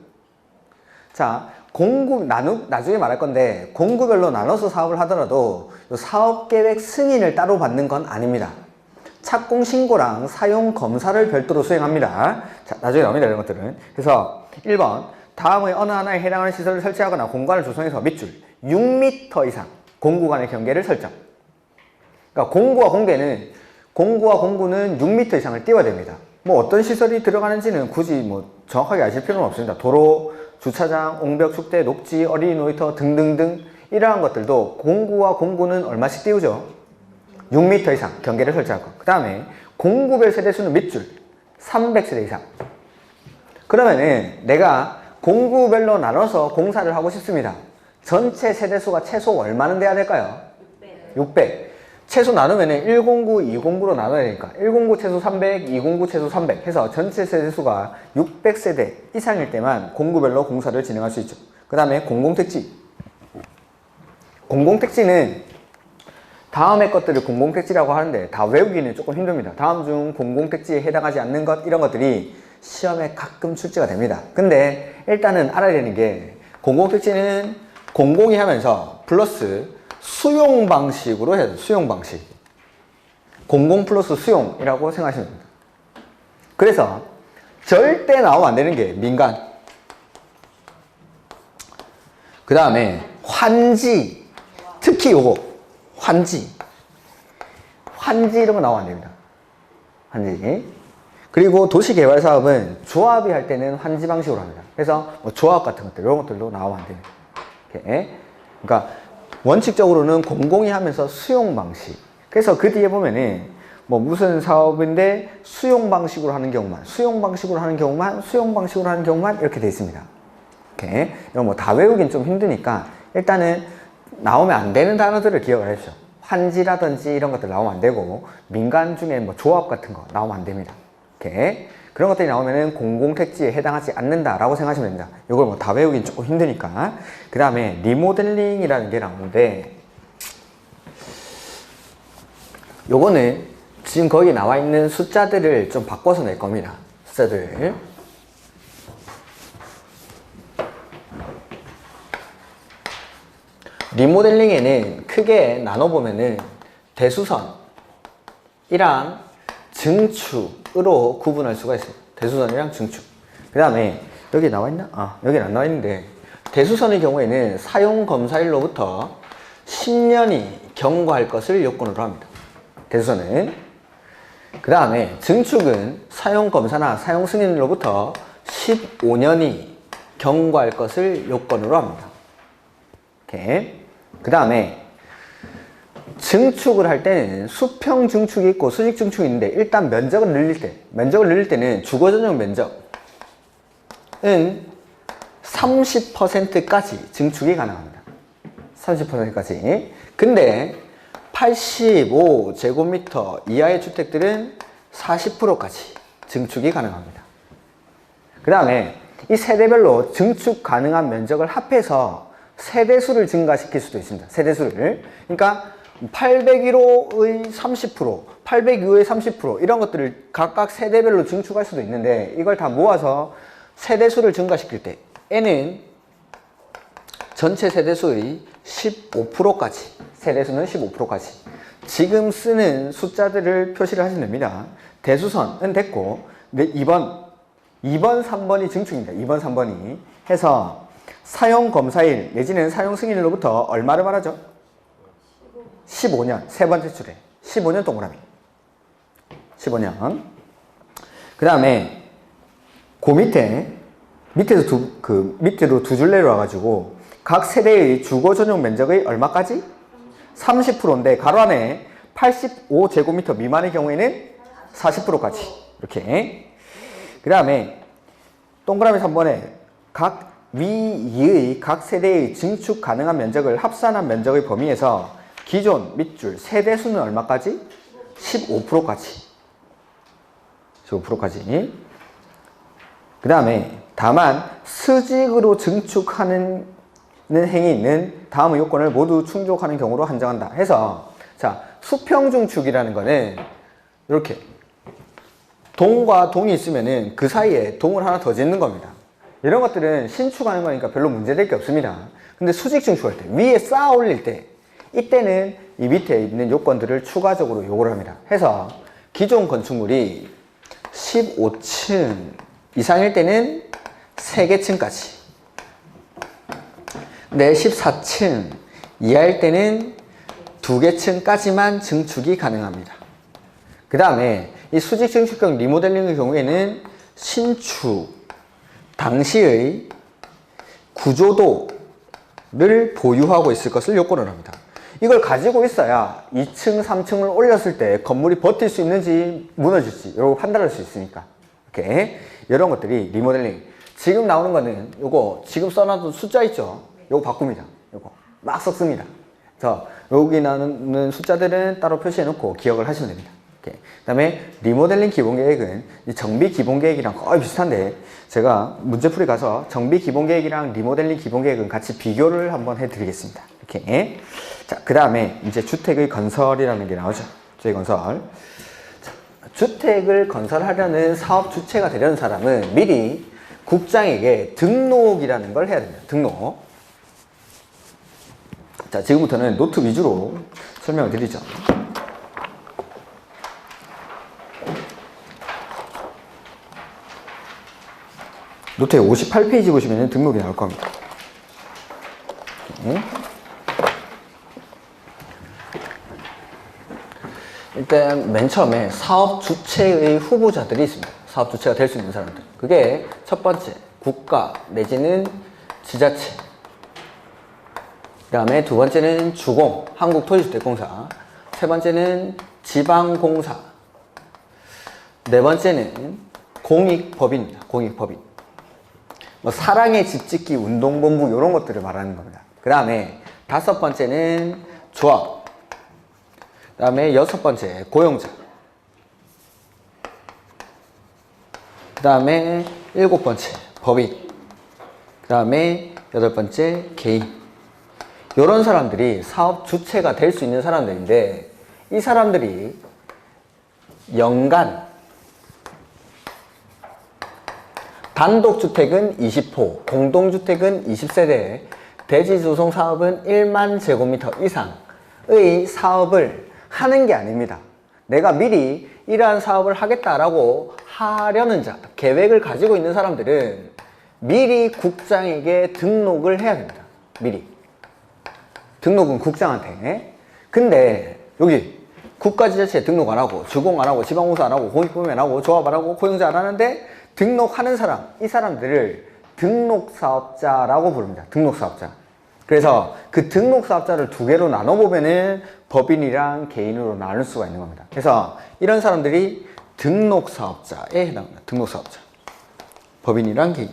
자, 공구 나중에 말할 건데 공구별로 나눠서 사업을 하더라도 사업계획 승인을 따로 받는 건 아닙니다. 착공신고랑 사용검사를 별도로 수행합니다. 자, 나중에 나옵니다, 이런 것들은. 그래서 1번 다음의 어느 하나에 해당하는 시설을 설치하거나 공간을 조성해서 밑줄 6m 이상 공구 간의 경계를 설정. 그러니까 공구와 공구는 6m 이상을 띄워야 됩니다. 뭐 어떤 시설이 들어가는지는 굳이 뭐 정확하게 아실 필요는 없습니다. 도로, 주차장, 옹벽, 축대, 녹지, 어린이 놀이터 등등등 이러한 것들도 공구와 공구는 얼마씩 띄우죠? 6m 이상 경계를 설치하고, 그 다음에 공구별 세대수는 밑줄 300세대 이상. 그러면은 내가 공구별로 나눠서 공사를 하고 싶습니다. 전체 세대수가 최소 얼마는 돼야 될까요? 600. 최소 나누면은 109, 209로 나눠야 되니까 109 최소 300, 209 최소 300 해서 전체 세대수가 600세대 이상일 때만 공구별로 공사를 진행할 수 있죠. 그 다음에 공공택지. 공공택지는 다음의 것들을 공공택지라고 하는데 다 외우기는 조금 힘듭니다. 다음 중 공공택지에 해당하지 않는 것, 이런 것들이 시험에 가끔 출제가 됩니다. 근데 일단은 알아야 되는 게 공공택지는 공공이 하면서 플러스 수용 방식으로 해야 돼요. 수용 방식. 공공 플러스 수용이라고 생각하시면 됩니다. 그래서 절대 나오면 안 되는 게 민간. 그 다음에 환지. 특히 요거. 환지 이런 거 나오면 안 됩니다. 환지. 그리고 도시개발 사업은 조합이 할 때는 환지 방식으로 합니다. 그래서 뭐 조합 같은 것들, 이런 것들도 나오면 안 됩니다. 이렇게. 그러니까 원칙적으로는 공공이 하면서 수용 방식. 그래서 그 뒤에 보면은 뭐 무슨 사업인데 수용 방식으로 하는 경우만 이렇게 돼 있습니다. 이렇게. 이건 뭐 다 외우긴 좀 힘드니까 일단은 나오면 안 되는 단어들을 기억을 해주죠. 환지라든지 이런 것들 나오면 안 되고, 민간 중에 뭐 조합 같은 거 나오면 안 됩니다. 이렇게. 그런 것들이 나오면은 공공택지에 해당하지 않는다라고 생각하시면 됩니다. 이걸 뭐 다 외우긴 조금 힘드니까. 그 다음에 리모델링이라는 게 나오는데, 요거는 지금 거기 나와 있는 숫자들을 좀 바꿔서 낼 겁니다. 숫자들. 리모델링에는 크게 나눠보면은 대수선이랑 증축으로 구분할 수가 있어요. 대수선이랑 증축. 그 다음에 여기 나와 있나? 여기는 안 나와 있는데, 대수선의 경우에는 사용검사일로부터 10년이 경과할 것을 요건으로 합니다. 대수선은. 그 다음에 증축은 사용검사나 사용승인으로부터 15년이 경과할 것을 요건으로 합니다. 이렇게. 그 다음에 증축을 할 때는 수평 증축이 있고 수직 증축이 있는데, 일단 면적을 늘릴 때는 주거 전용 면적은 30%까지 증축이 가능합니다. 30%까지. 근데 85제곱미터 이하의 주택들은 40%까지 증축이 가능합니다. 그 다음에 이 세대별로 증축 가능한 면적을 합해서 세대수를 증가시킬 수도 있습니다. 세대수를. 그러니까 801호의 30%, 802호의 30% 이런 것들을 각각 세대별로 증축할 수도 있는데, 이걸 다 모아서 세대수를 증가시킬 때 N은 전체 세대수의 15%까지, 세대수는 15%까지 지금 쓰는 숫자들을 표시를 하시면 됩니다. 대수선은 됐고, 2번, 3번이 증축입니다. 2번, 3번이 해서 사용검사일 내지는 사용승인일로부터 얼마를 말하죠? 15년. 세 번째 줄에 15년 동그라미. 15년. 그 다음에 그 밑으로 두 줄 내려와가지고 각 세대의 주거 전용 면적의 얼마까지? 30%인데 가로 안에 85제곱미터 미만의 경우에는 40%까지. 이렇게. 그 다음에 동그라미 3번에 각 위의 각 세대의 증축 가능한 면적을 합산한 면적의 범위에서 기존 밑줄 세대수는 얼마까지? 15%까지. 15%까지. 그 다음에 다만 수직으로 증축하는 행위는 다음의 요건을 모두 충족하는 경우로 한정한다 해서, 자, 수평중축이라는 거는 이렇게 동과 동이 있으면은 그 사이에 동을 하나 더 짓는 겁니다. 이런 것들은 신축하는 거니까 별로 문제될 게 없습니다. 근데 수직증축할 때, 위에 쌓아 올릴 때, 이때는 이 밑에 있는 요건들을 추가적으로 요구를 합니다. 해서 기존 건축물이 15층 이상일 때는 3개 층까지, 네, 14층 이하일 때는 2개 층까지만 증축이 가능합니다. 그 다음에 이 수직 증축형 리모델링의 경우에는 신축 당시의 구조도를 보유하고 있을 것을 요건을 합니다. 이걸 가지고 있어야 2층, 3층을 올렸을 때 건물이 버틸 수 있는지 무너질지 이런 거 판단할 수 있으니까. 이렇게 이런 것들이 리모델링. 지금 나오는 거는 요거 지금 써놔둔 숫자 있죠? 요거 바꿉니다. 요거 막 썼습니다. 그래서 여기 나오는 숫자들은 따로 표시해 놓고 기억을 하시면 됩니다. 그 다음에 리모델링 기본계획은 이 정비 기본계획이랑 거의 비슷한데, 제가 문제풀이 가서 정비 기본계획이랑 리모델링 기본계획은 같이 비교를 한번 해드리겠습니다. 이렇게. 자, 그 다음에 이제 주택의 건설이라는 게 나오죠. 주택 건설. 자, 주택을 건설하려는 사업 주체가 되려는 사람은 미리 국장에게 등록이라는 걸 해야 됩니다. 등록. 자, 지금부터는 노트 위주로 설명을 드리죠. 노트에 58페이지 보시면 등록이 나올 겁니다. 일단 맨 처음에 사업 주체의 후보자들이 있습니다. 사업 주체가 될 수 있는 사람들. 그게 첫 번째, 국가 내지는 지자체. 그 다음에 두 번째는 주공, 한국토지주택공사. 세 번째는 지방공사. 네 번째는 공익법인입니다. 공익법인. 뭐 사랑의 집짓기 운동본부 이런 것들을 말하는 겁니다. 그 다음에 다섯 번째는 조합. 그 다음에 여섯 번째 고용자. 그 다음에 일곱 번째 법인. 그 다음에 여덟 번째 개인. 이런 사람들이 사업 주체가 될 수 있는 사람들인데, 이 사람들이 연간 단독주택은 20호, 공동주택은 20세대, 대지조성 사업은 1만 제곱미터 이상의 사업을 하는 게 아닙니다. 내가 미리 이러한 사업을 하겠다라고 하려는 자, 계획을 가지고 있는 사람들은 미리 국장에게 등록을 해야 됩니다. 미리. 등록은 국장한테. 근데 여기 국가지자체 등록 안 하고, 주공 안 하고, 지방공사 안 하고, 공익법인 안 하고, 조합 안 하고, 고용자 안 하는데 등록하는 사람, 이 사람들을 등록사업자라고 부릅니다. 등록사업자. 그래서 그 등록사업자를 두 개로 나눠보면은 법인이랑 개인으로 나눌 수가 있는 겁니다. 그래서 이런 사람들이 등록사업자에 해당합니다. 등록사업자. 법인이랑 개인.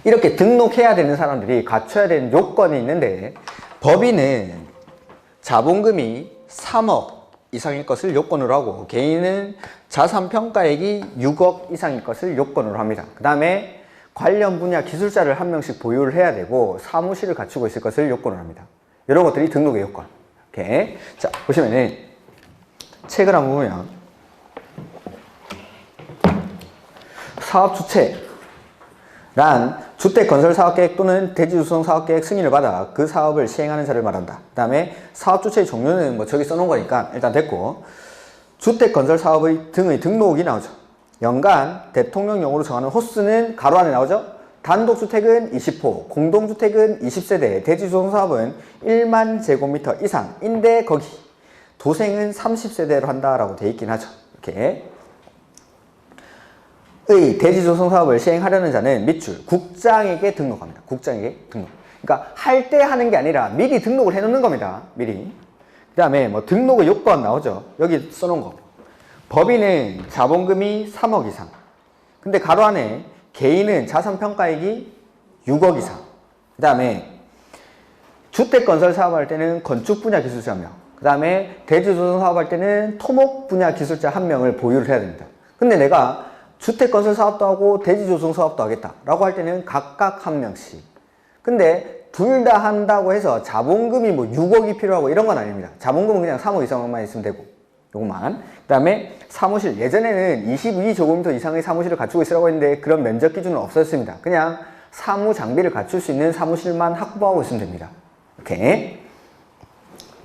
이렇게 등록해야 되는 사람들이 갖춰야 되는 요건이 있는데, 법인은 자본금이 3억 이상일 것을 요건으로 하고, 개인은 자산평가액이 6억 이상일 것을 요건으로 합니다. 그 다음에 관련 분야 기술자를 한 명씩 보유를 해야 되고, 사무실을 갖추고 있을 것을 요건으로 합니다. 이런 것들이 등록의 요건. 이렇게. 자, 보시면은 책을 한번 보면 사업 주체란 주택건설사업계획 또는 대지조성사업계획 승인을 받아 그 사업을 시행하는 자를 말한다. 그 다음에 사업 주체의 종류는 뭐 저기 써놓은 거니까 일단 됐고, 주택건설사업의 등의 등록이 나오죠. 연간 대통령령으로 정하는 호수는 가로 안에 나오죠. 단독주택은 20호, 공동주택은 20세대, 대지조성사업은 1만 제곱미터 이상인데 거기 도생은 30세대로 한다라고 돼 있긴 하죠. 이렇게. 의 대지조성사업을 시행하려는 자는 밑줄 국장에게 등록합니다. 국장에게 등록. 그러니까 할 때 하는 게 아니라 미리 등록을 해 놓는 겁니다. 미리. 그 다음에 뭐 등록의 요건 나오죠. 여기 써놓은 거. 법인은 자본금이 3억 이상. 근데 가로 안에 개인은 자산평가액이 6억 이상. 그 다음에 주택건설 사업할 때는 건축 분야 기술자 1명. 그 다음에 대지조성 사업할 때는 토목 분야 기술자 1명을 보유를 해야 됩니다. 근데 내가 주택건설 사업도 하고 대지조성 사업도 하겠다라고 할 때는 각각 한 명씩. 근데 둘 다 한다고 해서 자본금이 뭐 6억이 필요하고 이런 건 아닙니다. 자본금은 그냥 3억 이상만 있으면 되고 요것만. 그 다음에 사무실, 예전에는 22제곱미터 이상의 사무실을 갖추고 있으라고 했는데 그런 면적 기준은 없었습니다. 그냥 사무 장비를 갖출 수 있는 사무실만 확보하고 있으면 됩니다. 이렇게.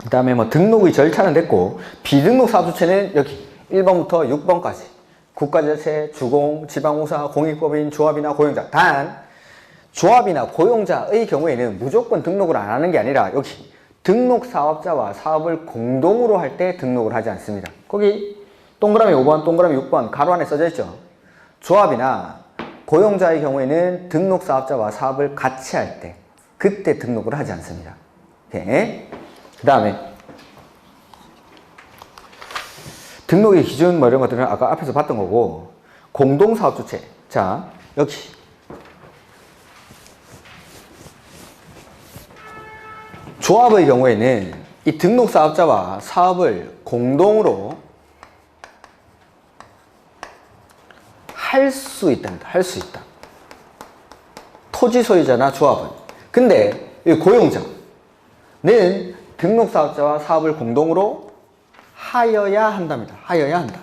그 다음에 뭐 등록의 절차는 됐고, 비등록 사업주체는 여기 1번부터 6번까지 국가자체, 주공, 지방공사, 공익법인, 조합이나 고용자. 단 조합이나 고용자의 경우에는 무조건 등록을 안 하는 게 아니라 여기 등록 사업자와 사업을 공동으로 할 때 등록을 하지 않습니다. 거기 동그라미 5번, 동그라미 6번 가로 안에 써져 있죠. 조합이나 고용자의 경우에는 등록 사업자와 사업을 같이 할 때 그때 등록을 하지 않습니다. 그 다음에 등록의 기준 뭐 이런 것들은 아까 앞에서 봤던 거고, 공동사업 주체. 자, 여기 조합의 경우에는 이 등록 사업자와 사업을 공동으로 할 수 있답니다. 할 수 있다. 토지 소유자나 조합은. 근데 이 고용자는 등록 사업자와 사업을 공동으로 하여야 한답니다. 하여야 한다.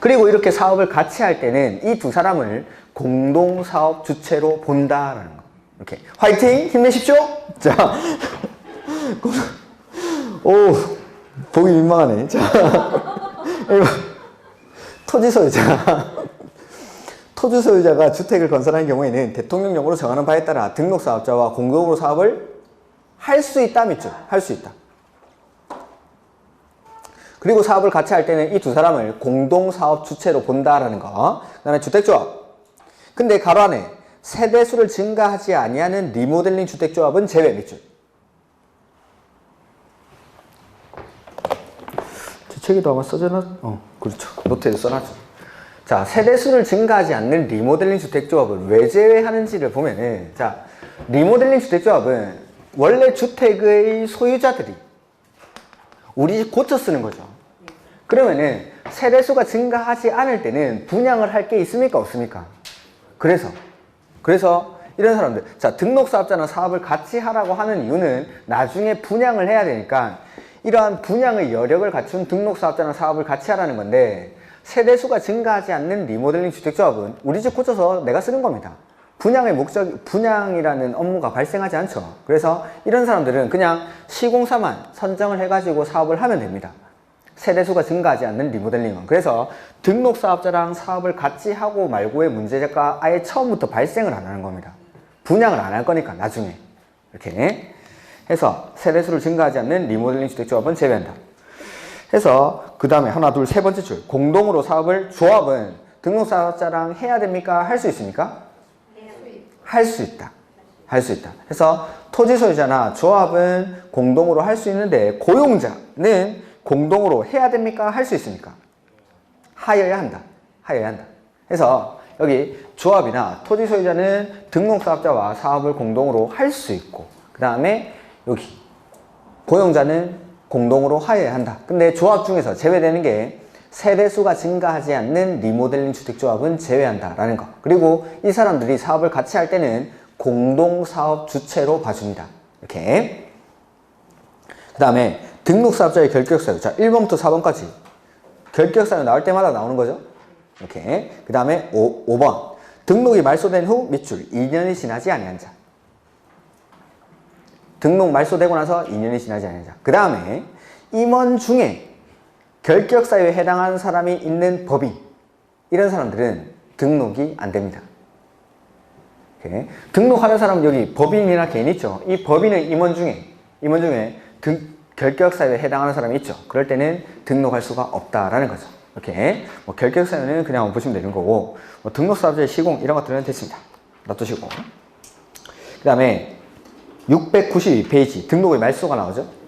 그리고 이렇게 사업을 같이 할 때는 이 두 사람을 공동사업 주체로 본다라는 거. 이렇게 화이팅! 힘내십시오! 자, 오, 보기 민망하네. 자, 1번. 토지 소유자. 토지 소유자가 주택을 건설하는 경우에는 대통령령으로 정하는 바에 따라 등록 사업자와 공동으로 사업을 할 수 있다 밑줄. 할 수 있다. 그리고 사업을 같이 할 때는 이 두 사람을 공동사업 주체로 본다라는 거. 그 다음에 주택조합. 근데 가로 안에 세대수를 증가하지 아니하는 리모델링 주택조합은 제외 밑줄. 제 책에도 아마 써져놨, 그렇죠. 노트에도 써놨죠. 자, 세대수를 증가하지 않는 리모델링 주택조합을 왜 제외하는지를 보면은, 자, 리모델링 주택조합은 원래 주택의 소유자들이 우리 집 고쳐 쓰는 거죠. 그러면은 세대수가 증가하지 않을 때는 분양을 할 게 있습니까? 없습니까? 그래서 이런 사람들, 자, 등록사업자나 사업을 같이 하라고 하는 이유는 나중에 분양을 해야 되니까 이러한 분양의 여력을 갖춘 등록사업자나 사업을 같이 하라는 건데, 세대수가 증가하지 않는 리모델링 주택조합은 우리 집 고쳐서 내가 쓰는 겁니다. 분양의 목적, 분양이라는 업무가 발생하지 않죠. 그래서 이런 사람들은 그냥 시공사만 선정을 해가지고 사업을 하면 됩니다. 세대수가 증가하지 않는 리모델링은. 그래서 등록사업자랑 사업을 같이 하고 말고의 문제가 아예 처음부터 발생을 안 하는 겁니다. 분양을 안 할 거니까 나중에. 이렇게 해서 세대수를 증가하지 않는 리모델링 주택조합은 제외한다. 해서 그 다음에 하나, 둘, 세 번째 줄. 공동으로 사업을, 조합은 등록사업자랑 해야 됩니까? 할 수 있습니까? 할 수 있다. 할 수 있다. 해서 토지 소유자나 조합은 공동으로 할 수 있는데 고용자는 공동으로 해야 됩니까? 할 수 있습니까? 하여야 한다. 하여야 한다. 해서 여기 조합이나 토지 소유자는 등록사업자와 사업을 공동으로 할 수 있고, 그 다음에 여기 고용자는 공동으로 하여야 한다. 근데 조합 중에서 제외되는 게 세대수가 증가하지 않는 리모델링 주택조합은 제외한다라는 거. 그리고 이 사람들이 사업을 같이 할 때는 공동사업 주체로 봐줍니다. 이렇게. 그 다음에 등록사업자의 결격사유. 자, 1번부터 4번까지 결격사유 나올 때마다 나오는 거죠. 이렇게. 그 다음에 5번. 등록이 말소된 후 밑줄 2년이 지나지 아니한 자. 등록 말소되고 나서 2년이 지나지 아니한 자. 그 다음에 임원 중에 결격사유에 해당하는 사람이 있는 법인, 이런 사람들은 등록이 안 됩니다. 이렇게. 등록하는 사람은 여기 법인이나 개인 있죠. 이 법인의 임원 중에 결격사유에 해당하는 사람이 있죠. 그럴 때는 등록할 수가 없다라는 거죠. 이렇게 뭐 결격사유는 그냥 보시면 되는 거고, 뭐 등록사업자의 시공 이런 것들은 됐습니다. 놔두시고. 그 다음에 692페이지 등록의 말소가 나오죠.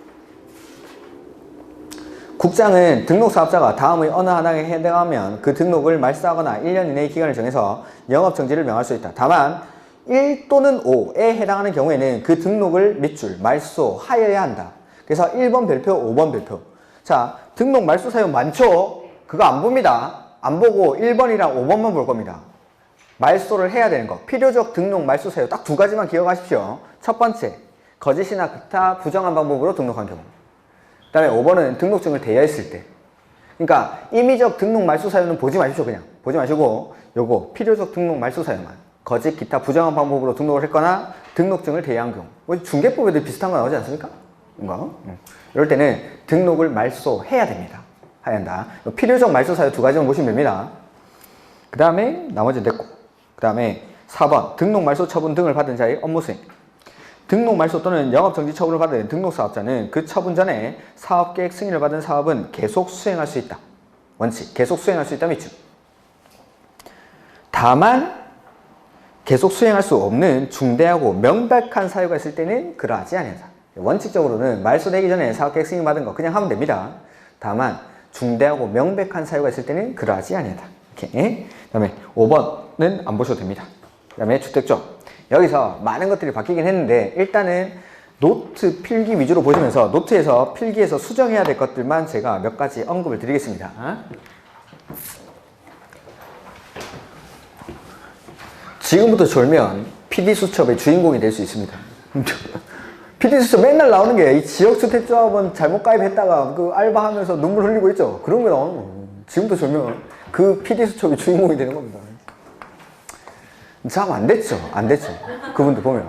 국장은 등록사업자가 다음의 어느 하나에 해당하면 그 등록을 말소하거나 1년 이내의 기간을 정해서 영업정지를 명할 수 있다. 다만 1 또는 5에 해당하는 경우에는 그 등록을 밑줄 말소하여야 한다. 그래서 1번 별표, 5번 별표. 자, 등록 말소 사유 많죠? 그거 안 봅니다. 안 보고 1번이랑 5번만 볼 겁니다. 말소를 해야 되는 거. 필요적 등록 말소 사유 딱 두 가지만 기억하십시오. 첫 번째, 거짓이나 기타 부정한 방법으로 등록한 경우. 그 다음에 5번은 등록증을 대여했을 때. 그러니까 임의적 등록 말소 사유는 보지 마십시오. 그냥 보지 마시고 요거 필요적 등록 말소 사유만 거짓 기타 부정한 방법으로 등록을 했거나 등록증을 대여한 경우. 뭐 중개법에도 비슷한 거 나오지 않습니까? 이거. 이럴 때는 등록을 말소해야 됩니다. 해야 한다. 필요적 말소 사유 두 가지만 보시면 됩니다. 그 다음에 나머지는 됐고, 그 다음에 4번 등록 말소 처분 등을 받은 자의 업무 수행. 등록 말소 또는 영업정지 처분을 받은 등록사업자는 그 처분 전에 사업계획 승인을 받은 사업은 계속 수행할 수 있다. 원칙, 계속 수행할 수 있다 밑줄. 다만 계속 수행할 수 없는 중대하고 명백한 사유가 있을 때는 그러하지 아니한다. 원칙적으로는 말소되기 전에 사업계획 승인 받은 거 그냥 하면 됩니다. 다만 중대하고 명백한 사유가 있을 때는 그러하지 아니한다. 이렇게. 그 다음에 5번은 안 보셔도 됩니다. 그 다음에 주택조. 여기서 많은 것들이 바뀌긴 했는데 일단은 노트 필기 위주로 보시면서 노트에서 필기에서 수정해야 될 것들만 제가 몇 가지 언급을 드리겠습니다. 지금부터 졸면 PD수첩의 주인공이 될 수 있습니다. PD수첩 맨날 나오는 게 이 지역주택조합원 잘못 가입했다가 그 알바하면서 눈물 흘리고 있죠. 그런 게 나오는 거예요. 지금부터 졸면 그 PD수첩의 주인공이 되는 겁니다. 참 안 됐죠. 안 됐죠. 그분들 보면.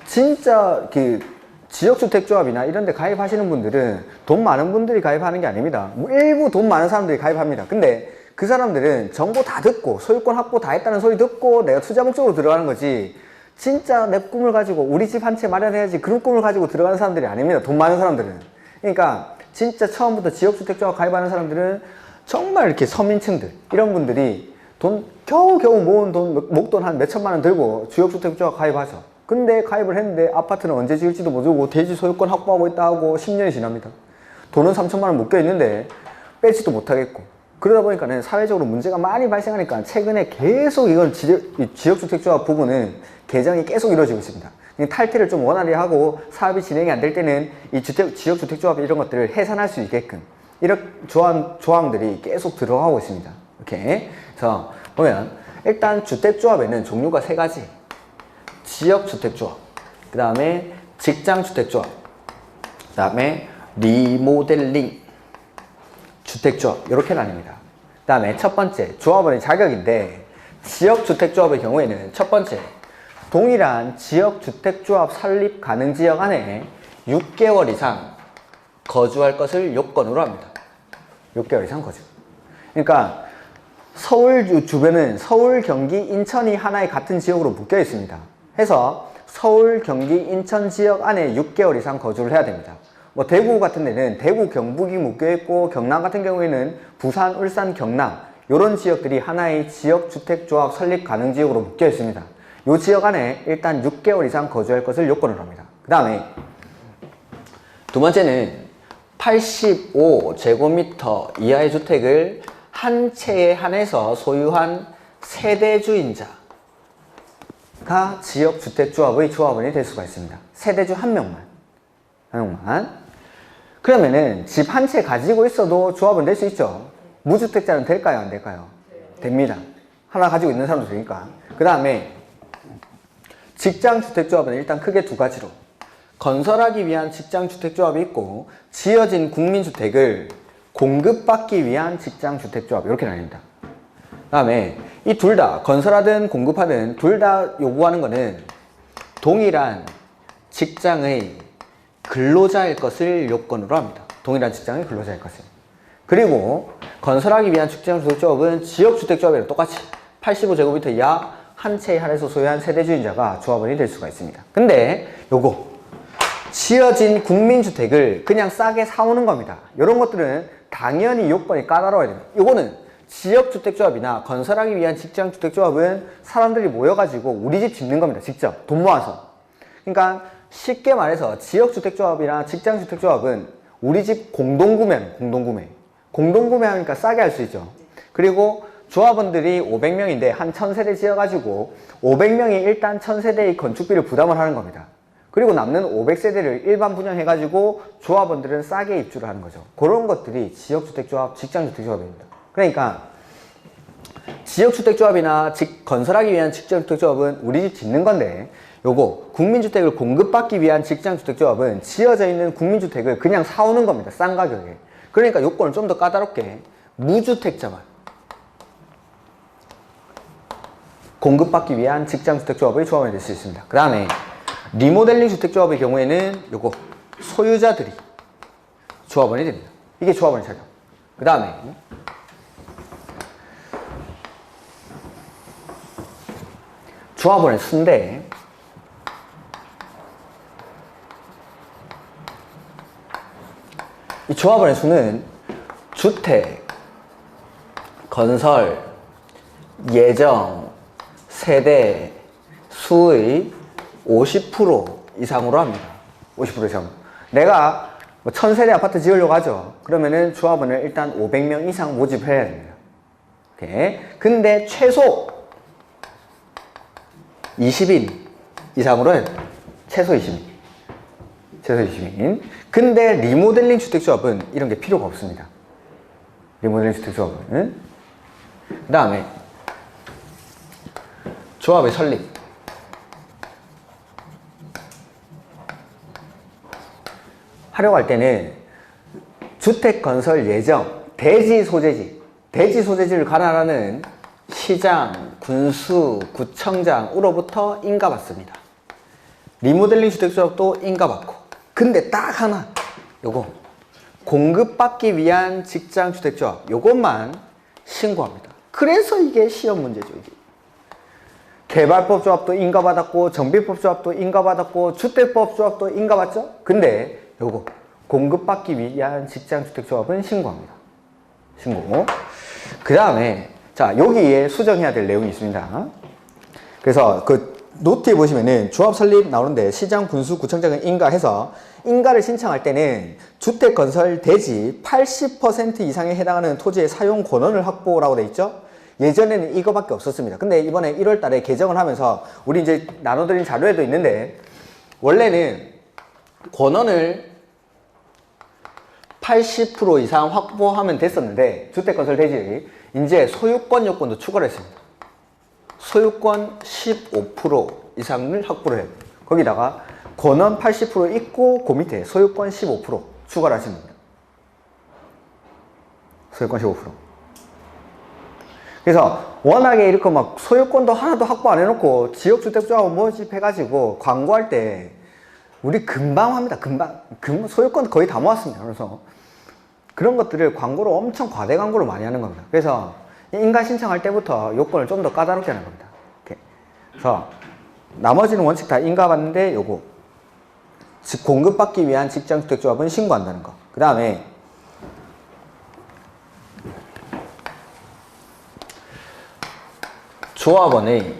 진짜 그 지역주택조합이나 이런 데 가입하시는 분들은 돈 많은 분들이 가입하는 게 아닙니다. 뭐 일부 돈 많은 사람들이 가입합니다. 근데 그 사람들은 정보 다 듣고 소유권 확보 다 했다는 소리 듣고 내가 투자 목적으로 들어가는 거지 진짜 내 꿈을 가지고 우리 집 한 채 마련해야지 그런 꿈을 가지고 들어가는 사람들이 아닙니다. 돈 많은 사람들은. 그러니까 진짜 처음부터 지역주택조합 가입하는 사람들은 정말 이렇게 서민층들 이런 분들이 돈 겨우겨우 모은 돈 목돈 한 몇천만 원 들고 지역주택조합 가입하죠. 근데 가입을 했는데 아파트는 언제 지을지도 모르고 대지 소유권 확보하고 있다 하고 10년이 지납니다. 돈은 3천만 원 묶여 있는데 빼지도 못하겠고 그러다 보니까는 사회적으로 문제가 많이 발생하니까 최근에 계속 이건 지역주택조합 부분은 개정이 계속 이루어지고 있습니다. 탈퇴를 좀 원활히 하고 사업이 진행이 안 될 때는 이 지역주택조합 이런 것들을 해산할 수 있게끔 이런 조항들이 계속 들어가고 있습니다. 이렇게. 그래서 보면 일단 주택조합에는 종류가 세 가지. 지역주택조합, 그 다음에 직장주택조합, 그 다음에 리모델링 주택조합 이렇게 나뉩니다. 그 다음에 첫 번째 조합원의 자격인데 지역주택조합의 경우에는 첫 번째 동일한 지역주택조합 설립 가능 지역 안에 6개월 이상 거주할 것을 요건으로 합니다. 6개월 이상 거주. 그러니까 서울 주변은 서울, 경기, 인천이 하나의 같은 지역으로 묶여 있습니다. 해서 서울, 경기, 인천 지역 안에 6개월 이상 거주를 해야 됩니다. 뭐 대구 같은 데는 대구, 경북이 묶여 있고 경남 같은 경우에는 부산, 울산, 경남 이런 지역들이 하나의 지역주택조합 설립 가능 지역으로 묶여 있습니다. 이 지역 안에 일단 6개월 이상 거주할 것을 요건으로 합니다. 그 다음에 두 번째는 85제곱미터 이하의 주택을 한 채에 한해서 소유한 세대주인자가 지역주택조합의 조합원이 될 수가 있습니다. 세대주 한 명만. 그러면은 집 한 채 가지고 있어도 조합원 될 수 있죠. 무주택자는 될까요? 안 될까요? 됩니다. 하나 가지고 있는 사람도 되니까. 그 다음에 직장주택조합은 일단 크게 두 가지로 건설하기 위한 직장주택조합이 있고 지어진 국민주택을 공급받기 위한 직장주택조합 이렇게 나뉩니다. 그 다음에 이 둘 다 건설하든 공급하든 둘 다 요구하는 거는 동일한 직장의 근로자일 것을 요건으로 합니다. 동일한 직장의 근로자일 것을. 그리고 건설하기 위한 직장주택조합은 지역주택조합이랑 똑같이 85제곱미터 이하 한 채에 한해서 소유한 세대주인자가 조합원이 될 수가 있습니다. 근데 요거 지어진 국민주택을 그냥 싸게 사오는 겁니다. 이런 것들은 당연히 요건이 까다로워야 됩니다. 이거는 지역주택조합이나 건설하기 위한 직장주택조합은 사람들이 모여가지고 우리 집 짓는 겁니다. 직접 돈 모아서. 그러니까 쉽게 말해서 지역주택조합이나 직장주택조합은 우리 집 공동구매는 공동구매하니까 싸게 할 수 있죠. 그리고 조합원들이 500명인데 한 1000세대 지어가지고 500명이 일단 1000세대의 건축비를 부담을 하는 겁니다. 그리고 남는 500세대를 일반 분양해가지고 조합원들은 싸게 입주를 하는 거죠. 그런 것들이 지역주택조합, 직장주택조합입니다. 그러니까 지역주택조합이나 건설하기 위한 직장주택조합은 우리 집 짓는 건데, 요거 국민주택을 공급받기 위한 직장주택조합은 지어져 있는 국민주택을 그냥 사오는 겁니다. 싼 가격에. 그러니까 요건을 좀 더 까다롭게 무주택자만 공급받기 위한 직장주택조합의 조합원이 될 수 있습니다. 그 다음에 리모델링 주택조합의 경우에는 요거 소유자들이 조합원이 됩니다. 이게 조합원의 차이점. 그 다음에 조합원의 수인데, 이 조합원의 수는 주택, 건설, 예정, 세대, 수의 50% 이상으로 합니다. 50% 이상. 내가 1000세대 아파트 지으려고 하죠. 그러면은 조합원을 일단 500명 이상 모집해야 됩니다. 오케이. 근데 최소 20인 이상으로 해야 돼요. 최소 20인. 최소 20인. 근데 리모델링 주택조합은 이런 게 필요가 없습니다. 리모델링 주택조합은. 그 다음에 조합의 설립. 하려고 할 때는 주택 건설 예정, 대지 소재지를 관할하는 시장, 군수, 구청장으로부터 인가받습니다. 리모델링 주택조합도 인가받고. 근데 딱 하나, 요거 공급받기 위한 직장주택조합, 요것만 신고합니다. 그래서 이게 시험 문제죠. 이게 개발법 조합도 인가받았고, 정비법 조합도 인가받았고, 주택법 조합도 인가받죠. 근데 요거 공급받기 위한 직장주택조합은 신고합니다. 신고. 그 다음에 자, 여기에 수정해야 될 내용이 있습니다. 그래서 그 노트에 보시면은 조합 설립 나오는데, 시장, 군수, 구청장은 인가해서 인가를 신청할 때는 주택 건설 대지 80% 이상에 해당하는 토지의 사용 권한을 확보라고 돼 있죠. 예전에는 이거밖에 없었습니다. 근데 이번에 1월 달에 개정을 하면서 우리 이제 나눠드린 자료에도 있는데, 원래는 권한을 80% 이상 확보하면 됐었는데, 주택 건설 대지 이제 소유권 요건도 추가를 했습니다. 소유권 15% 이상을 확보를 해요. 거기다가 권한 80% 있고 그 밑에 소유권 15% 추가를 하시면 됩니다. 소유권 15%. 그래서 워낙에 이렇게 막 소유권도 하나도 확보 안 해놓고 지역주택조합 모집해가지고 광고할 때 우리 금방 합니다. 금방. 소유권 거의 다 모았습니다. 그래서 그런 것들을 광고로 엄청 과대 광고를 많이 하는 겁니다. 그래서 인가 신청할 때부터 요건을 좀 더 까다롭게 하는 겁니다. 이렇게. 그래서 나머지는 원칙 다 인가 받는데, 요거 즉 공급받기 위한 직장주택조합은 신고한다는 거. 그 다음에 조합원의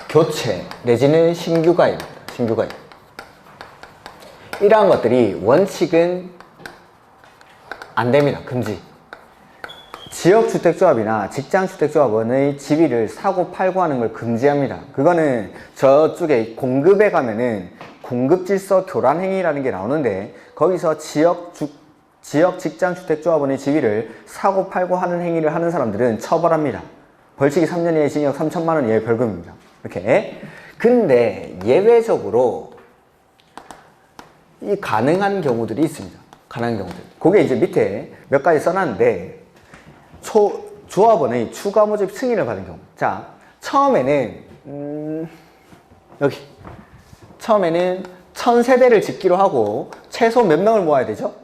교체 내지는 신규 가입입니다. 신규 가입. 이러한 것들이 원칙은 안 됩니다. 금지. 지역주택조합이나 직장주택조합원의 지위를 사고 팔고 하는 걸 금지합니다. 그거는 저쪽에 공급에 가면은 공급질서 교란행위라는 게 나오는데, 거기서 지역 직장주택조합원의 지위를 사고 팔고 하는 행위를 하는 사람들은 처벌합니다. 벌칙이 3년 이하의 징역 3천만 원 이하의 벌금입니다. 이렇게. 근데 예외적으로 이 가능한 경우들이 있습니다. 가능한 경우들. 그게 이제 밑에 몇 가지 써놨는데, 조합원의 추가 모집 승인을 받은 경우. 자, 처음에는 여기 처음에는 1000세대를 짓기로 하고 최소 몇 명을 모아야 되죠?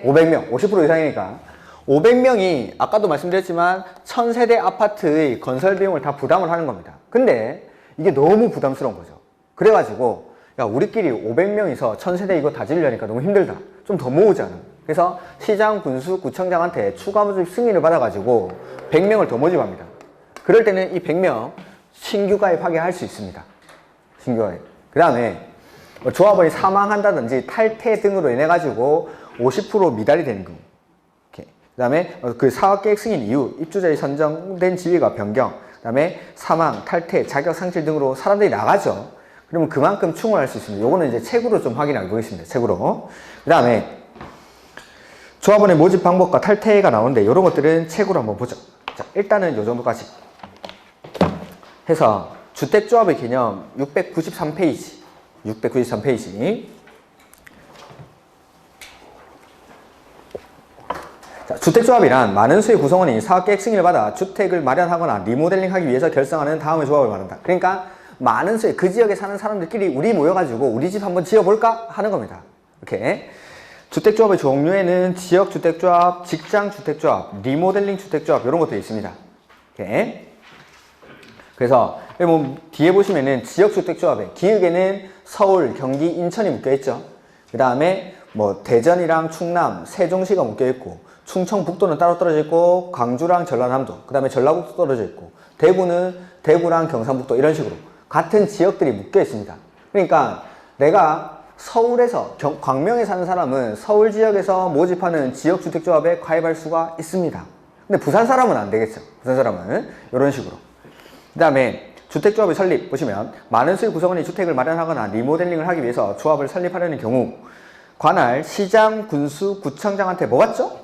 500명. 50% 이상이니까 500명이 아까도 말씀드렸지만 1000세대 아파트의 건설 비용을 다 부담을 하는 겁니다. 근데 이게 너무 부담스러운 거죠. 그래가지고 야, 우리끼리 500명이서 1000세대 이거 다 지으려니까 너무 힘들다. 좀 더 모으자. 그래서 시장, 군수, 구청장한테 추가 모집 승인을 받아가지고 100명을 더 모집합니다. 그럴 때는 이 100명 신규 가입하게 할 수 있습니다. 신규 가입. 그 다음에 조합원이 사망한다든지 탈퇴 등으로 인해가지고 50% 미달이 되는 경우. 그 다음에 그 사업계획 승인 이후 입주자의 선정된 지위가 변경, 그 다음에 사망, 탈퇴, 자격 상실 등으로 사람들이 나가죠. 그러면 그만큼 충원할 수 있습니다. 요거는 이제 책으로 좀 확인해 보겠습니다. 책으로. 그 다음에 조합원의 모집 방법과 탈퇴가 나오는데 이런 것들은 책으로 한번 보죠. 자, 일단은 이 정도까지 해서 주택조합의 개념 693페이지 693페이지. 자, 주택조합이란 많은 수의 구성원이 사업계획 승인을 받아 주택을 마련하거나 리모델링하기 위해서 결성하는 다음의 조합을 말한다. 그러니까 많은 수의 그 지역에 사는 사람들끼리 우리 모여가지고 우리 집 한번 지어볼까 하는 겁니다. 이렇게 주택조합의 종류에는 지역주택조합, 직장주택조합, 리모델링 주택조합 이런 것도 있습니다. 이렇게. 그래서 뭐 뒤에 보시면은 지역주택조합에 기역에는 서울, 경기, 인천이 묶여있죠. 그 다음에 뭐 대전이랑 충남, 세종시가 묶여있고 충청북도는 따로 떨어져 있고 광주랑 전라남도, 그 다음에 전라북도 떨어져 있고 대구는 대구랑 경상북도 이런 식으로 같은 지역들이 묶여있습니다. 그러니까 내가 서울에서 광명에 사는 사람은 서울 지역에서 모집하는 지역주택조합에 가입할 수가 있습니다. 근데 부산 사람은 안 되겠죠. 부산 사람은 이런 식으로. 그 다음에 주택조합의 설립 보시면 많은 수의 구성원이 주택을 마련하거나 리모델링을 하기 위해서 조합을 설립하려는 경우 관할, 시장, 군수, 구청장한테 뭐 받죠?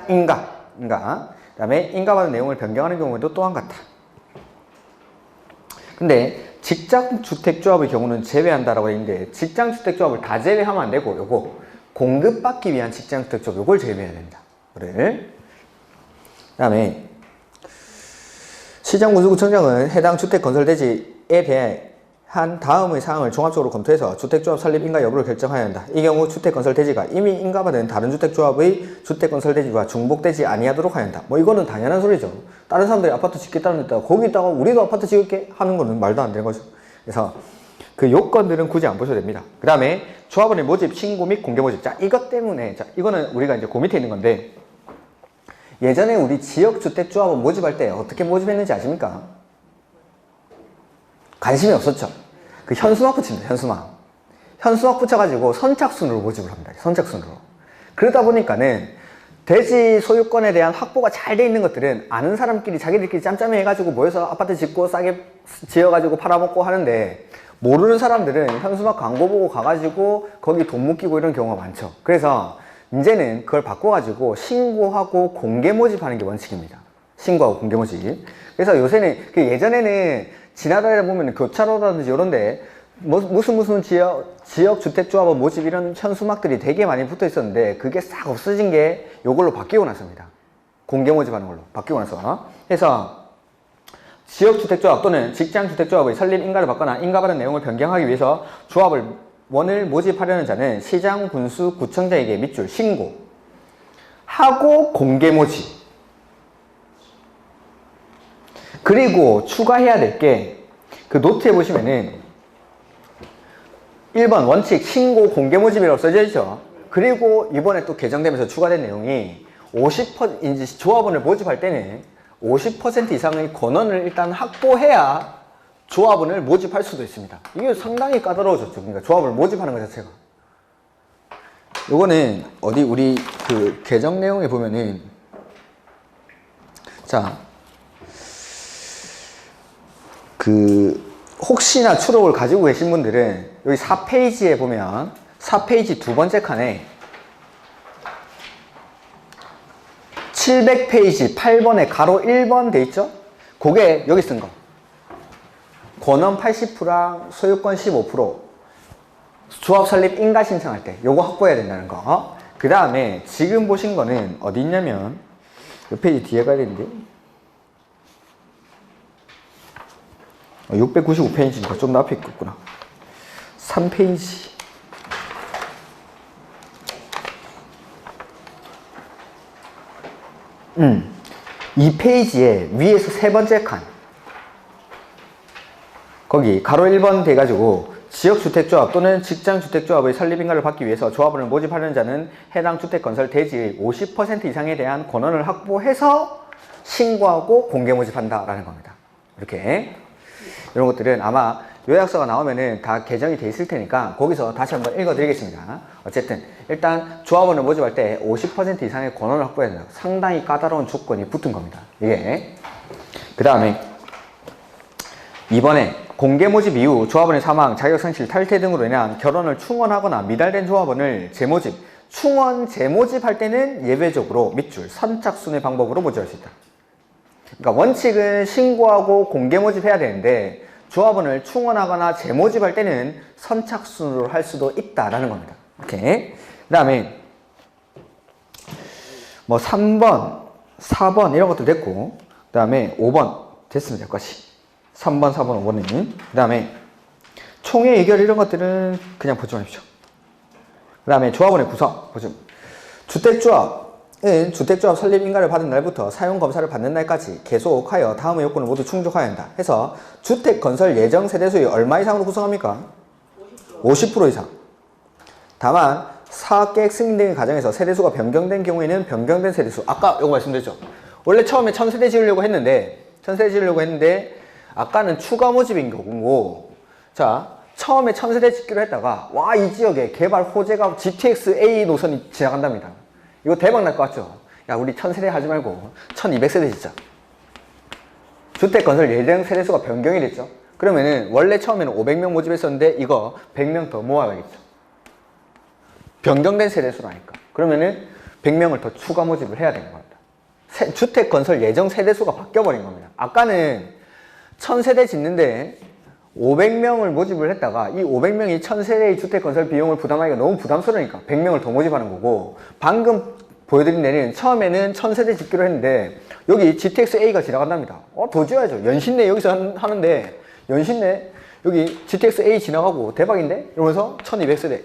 인가. 그 다음에 인가받은 내용을 변경하는 경우에도 또한 같다. 근데 직장주택조합의 경우는 제외한다라고 했는데 직장주택조합을 다 제외하면 안 되고 요거 공급받기 위한 직장주택조합 요걸 제외해야 됩니다. 그 다음에 시장군수구청장은 해당 주택건설대지에 대한 다음의 사항을 종합적으로 검토해서 주택조합 설립 인가 여부를 결정해야 한다. 이 경우 주택건설대지가 이미 인가받은 다른 주택조합의 주택건설대지와 중복되지 아니하도록 해야 한다. 뭐 이거는 당연한 소리죠. 다른 사람들이 아파트 짓겠다는 데다가 거기다가 우리도 아파트 짓을게 하는 거는 말도 안 되는 거죠. 그래서 그 요건들은 굳이 안 보셔도 됩니다. 그 다음에 조합원의 모집, 신고 및 공개 모집. 자, 이것 때문에 이거는 우리가 이제 그 밑에 있는 건데 예전에 우리 지역주택조합원 모집할 때 어떻게 모집했는지 아십니까? 관심이 없었죠. 그 현수막 붙입니다. 현수막 붙여가지고 선착순으로 모집을 합니다. 선착순으로. 그러다 보니까는 대지 소유권에 대한 확보가 잘 돼 있는 것들은 아는 사람끼리 자기들끼리 짬짬이 해가지고 모여서 아파트 짓고 싸게 지어가지고 팔아먹고 하는데 모르는 사람들은 현수막 광고 보고 가가지고 거기 돈 묶이고 이런 경우가 많죠. 그래서 이제는 그걸 바꿔가지고 신고하고 공개 모집하는 게 원칙입니다. 신고하고 공개 모집. 그래서 요새는 예전에는 지나다니다 보면 교차로라든지 이런데 무슨 지역 주택조합원 모집 이런 현수막들이 되게 많이 붙어 있었는데 그게 싹 없어진 게 요걸로 바뀌고 났습니다. 공개 모집하는 걸로 바뀌고 나서. 해서 지역주택조합 또는 직장주택조합의 설립 인가를 받거나 인가받은 내용을 변경하기 위해서 조합원을 모집하려는 자는 시장, 군수, 구청장에게 밑줄 신고하고 공개 모집. 그리고 추가해야 될 게 그 노트에 보시면은 1번 원칙 신고 공개 모집이라고 써져 있죠. 그리고 이번에 또 개정되면서 추가된 내용이 50% 조합원을 모집할 때는 50% 이상의 권원을 일단 확보해야 조합원을 모집할 수도 있습니다. 이게 상당히 까다로워졌죠. 그러니까 조합을 모집하는 것 자체가. 요거는 어디 우리 그 개정 내용에 보면은 자 혹시나 추록을 가지고 계신 분들은 여기 4페이지에 보면 4페이지 두 번째 칸에 700페이지 8번에 가로 1번 돼 있죠? 그게 여기 쓴 거. 권원 80%랑 소유권 15% 조합 설립 인가 신청할 때 요거 확보해야 된다는 거. 그 다음에 지금 보신 거는 어디 있냐면 이 페이지 뒤에 가야 되는데 695페이지니까 좀 더 앞에 있겠구나. 3페이지. 이 페이지에 위에서 세 번째 칸. 거기 가로 1번 돼가지고 지역주택조합 또는 직장주택조합의 설립인가를 받기 위해서 조합원을 모집하는 자는 해당 주택건설 대지의 50% 이상에 대한 권한을 확보해서 신고하고 공개 모집한다라는 겁니다. 이렇게. 이런 것들은 아마 요약서가 나오면은 다 개정이 돼 있을 테니까 거기서 다시 한번 읽어 드리겠습니다. 어쨌든 일단 조합원을 모집할 때 50% 이상의 권한을 확보해야 된다. 상당히 까다로운 조건이 붙은 겁니다. 이게. 그 다음에 이번에 공개 모집 이후 조합원의 사망, 자격상실, 탈퇴 등으로 인한 결혼을 충원하거나 미달된 조합원을 재모집, 충원 재모집할 때는 예외적으로 밑줄 선착순의 방법으로 모집할 수 있다. 그러니까 원칙은 신고하고 공개 모집해야 되는데 조합원을 충원하거나 재모집할 때는 선착순으로 할 수도 있다라는 겁니다. 오케이. 그 다음에 뭐 3번, 4번 이런 것도 됐고, 그 다음에 5번 됐습니다. 여기까지. 3번, 4번, 5번은. 그 다음에 총회 의결 이런 것들은 그냥 보지 마십시오. 그 다음에 조합원의 구성. 보죠. 주택조합은 주택조합 설립 인가를 받은 날부터 사용검사를 받는 날까지 계속하여 다음의 요건을 모두 충족하여야 한다. 해서 주택건설 예정 세대수의 얼마 이상으로 구성합니까? 50% 이상. 다만 사업계획 승인 등의 과정에서 세대수가 변경된 경우에는 변경된 세대수. 아까 이거 말씀드렸죠. 원래 처음에 1000세대 지으려고 했는데 아까는 추가 모집인 거고, 자 처음에 1000세대 짓기로 했다가 와 이 지역에 개발 호재가 GTX-A 노선이 지나간답니다. 이거 대박 날 것 같죠? 야 우리 1000세대 하지 말고 1200세대 짓자. 주택건설 예정 세대수가 변경이 됐죠. 그러면은 원래 처음에는 500명 모집했었는데 이거 100명 더 모아야겠죠. 변경된 세대수라니까. 그러면은 100명을 더 추가 모집을 해야 되는 겁니다. 주택건설 예정 세대수가 바뀌어버린 겁니다. 아까는 1000세대 짓는데 500명을 모집을 했다가 이 500명이 1000세대의 주택건설 비용을 부담하기가 너무 부담스러우니까 100명을 더 모집하는 거고, 방금 보여드린 데는 처음에는 1000세대 짓기로 했는데 여기 GTX-A가 지나간답니다. 더 지어야죠. 연신내 여기서 하는데 연신내 여기 GTX-A 지나가고 대박인데? 이러면서 1200세대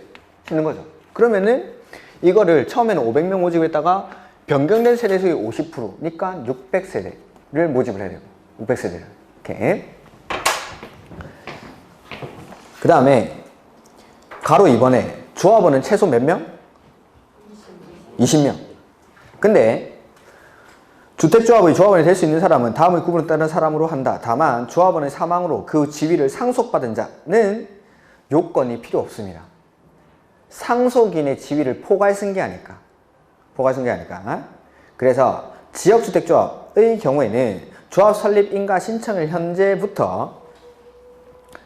짓는 거죠. 그러면은 이거를 처음에는 500명 모집했다가 변경된 세대수의 50%니까 600세대를 모집을 해야 돼요. 600세대를. 이렇게. 그 다음에 가로 2번에 조합원은 최소 몇 명? 20명. 근데 주택조합의 조합원이 될 수 있는 사람은 다음의 구분에 따른 사람으로 한다. 다만 조합원의 사망으로 그 지위를 상속받은 자는 요건이 필요 없습니다. 상속인의 지위를 포괄쓴 게 아닐까. 그래서 지역주택조합의 경우에는 조합 설립 인가 신청을 현재부터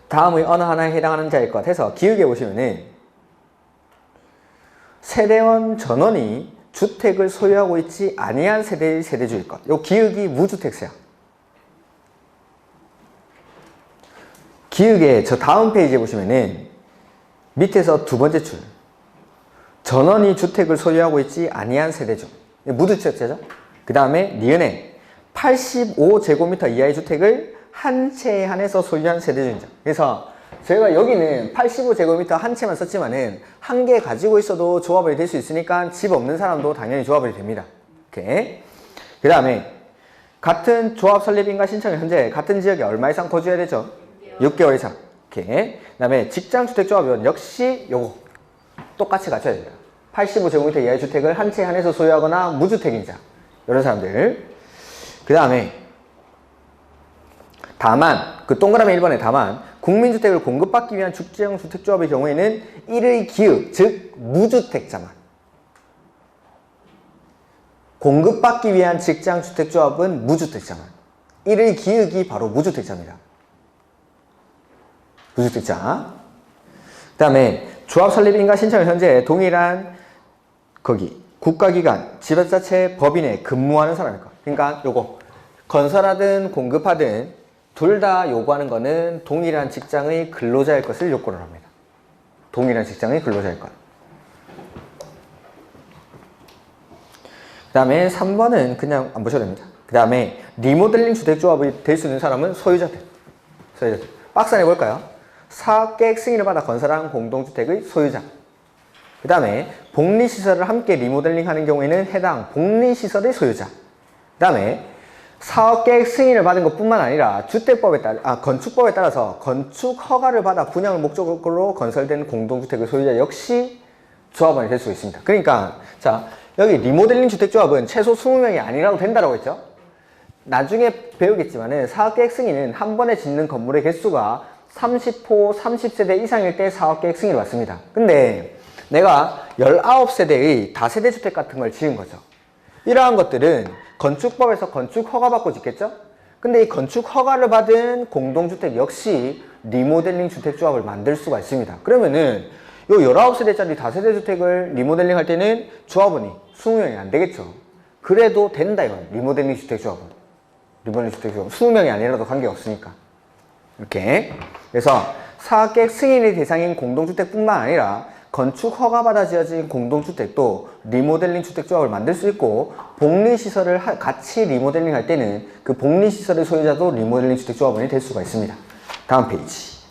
다음의 어느 하나에 해당하는 자일 것 해서 기역에 보시면은 세대원 전원이 주택을 소유하고 있지 아니한 세대의 세대주일 것. 요 기역이 무주택세야. 기역의 저 다음 페이지에 보시면은 밑에서 두 번째 줄. 전원이 주택을 소유하고 있지 아니한 세대주. 무주택세죠. 그 다음에 니은에 85제곱미터 이하의 주택을 한 채에 한해서 소유한 세대주인자. 그래서 저희가 여기는 85제곱미터 한 채만 썼지만은 한 개 가지고 있어도 조합원이 될 수 있으니까 집 없는 사람도 당연히 조합원이 됩니다. 이렇게. 그 다음에 같은 조합 설립인가 신청을 현재 같은 지역에 얼마 이상 거주해야 되죠? 6개월 이상. 이렇게. 그 다음에 직장주택조합원 역시 요거 똑같이 갖춰야 됩니다. 85제곱미터 이하의 주택을 한 채에 한해서 소유하거나 무주택인자. 이런 사람들. 그 다음에 다만, 그 동그라미 1번에 다만 국민주택을 공급받기 위한 직장주택조합의 경우에는 1의 기역, 즉 무주택자만. 공급받기 위한 직장주택조합은 무주택자만. 1의 기역이 바로 무주택자입니다. 무주택자. 그 다음에 조합 설립인가 신청을 현재 동일한 거기 국가기관, 지자체 법인에 근무하는 사람일 거. 그러니까 요거 건설하든 공급하든 둘 다 요구하는 거는 동일한 직장의 근로자일 것을 요구를 합니다. 동일한 직장의 근로자일 것. 그 다음에 3번은 그냥 안 보셔도 됩니다. 그 다음에 리모델링 주택조합이 될 수 있는 사람은 소유자들. 박스 안에 볼까요? 사업계획 승인을 받아 건설한 공동주택의 소유자. 그 다음에 복리시설을 함께 리모델링 하는 경우에는 해당 복리시설의 소유자. 그 다음에 사업계획 승인을 받은 것 뿐만 아니라 건축법에 따라서 건축 허가를 받아 분양을 목적으로 건설된 공동주택의 소유자 역시 조합원이 될 수 있습니다. 그러니까 자 여기 리모델링 주택조합은 최소 20명이 아니라도 된다고 했죠. 나중에 배우겠지만은 사업계획 승인은 한 번에 짓는 건물의 개수가 30호, 30세대 이상일 때 사업계획 승인을 받습니다. 근데 내가 19세대의 다세대 주택 같은 걸 지은 거죠. 이러한 것들은 건축법에서 건축 허가 받고 짓겠죠? 근데 이 건축 허가를 받은 공동주택 역시 리모델링 주택조합을 만들 수가 있습니다. 그러면은 19세대짜리 다세대 주택을 리모델링 할 때는 조합원이 20명이 안 되겠죠. 그래도 된다 이거예요. 리모델링 주택 조합은. 리모델링 주택 조합은 20명이 아니라도 관계없으니까. 이렇게. 그래서 사업계획 승인의 대상인 공동주택뿐만 아니라 건축 허가받아 지어진 공동주택도 리모델링 주택조합을 만들 수 있고, 복리시설을 같이 리모델링 할 때는 그 복리시설의 소유자도 리모델링 주택조합원이 될 수가 있습니다. 다음 페이지.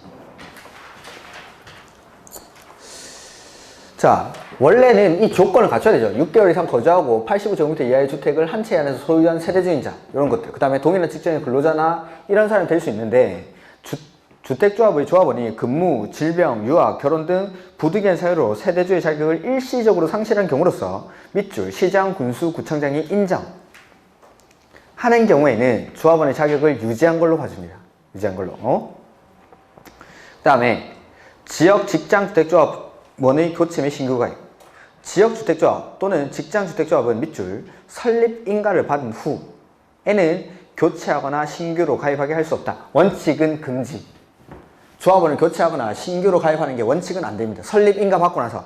자, 원래는 이 조건을 갖춰야 되죠. 6개월 이상 거주하고 85제곱미터 이하의 주택을 한 채 안에서 소유한 세대주인자, 이런 것들. 그 다음에 동일한 직장의 근로자나 이런 사람이 될 수 있는데, 주택조합의 조합원이 근무, 질병, 유학, 결혼 등 부득이한 사유로 세대주의 자격을 일시적으로 상실한 경우로서 밑줄 시장, 군수, 구청장이 인정하는 경우에는 조합원의 자격을 유지한 걸로 봐줍니다. 유지한 걸로. 그 다음에 지역 직장주택조합원의 교체 및 신규 가입. 지역주택조합 또는 직장주택조합은 밑줄 설립인가를 받은 후에는 교체하거나 신규로 가입하게 할 수 없다. 원칙은 금지. 조합원을 교체하거나 신규로 가입하는 게 원칙은 안 됩니다. 설립인가 받고 나서.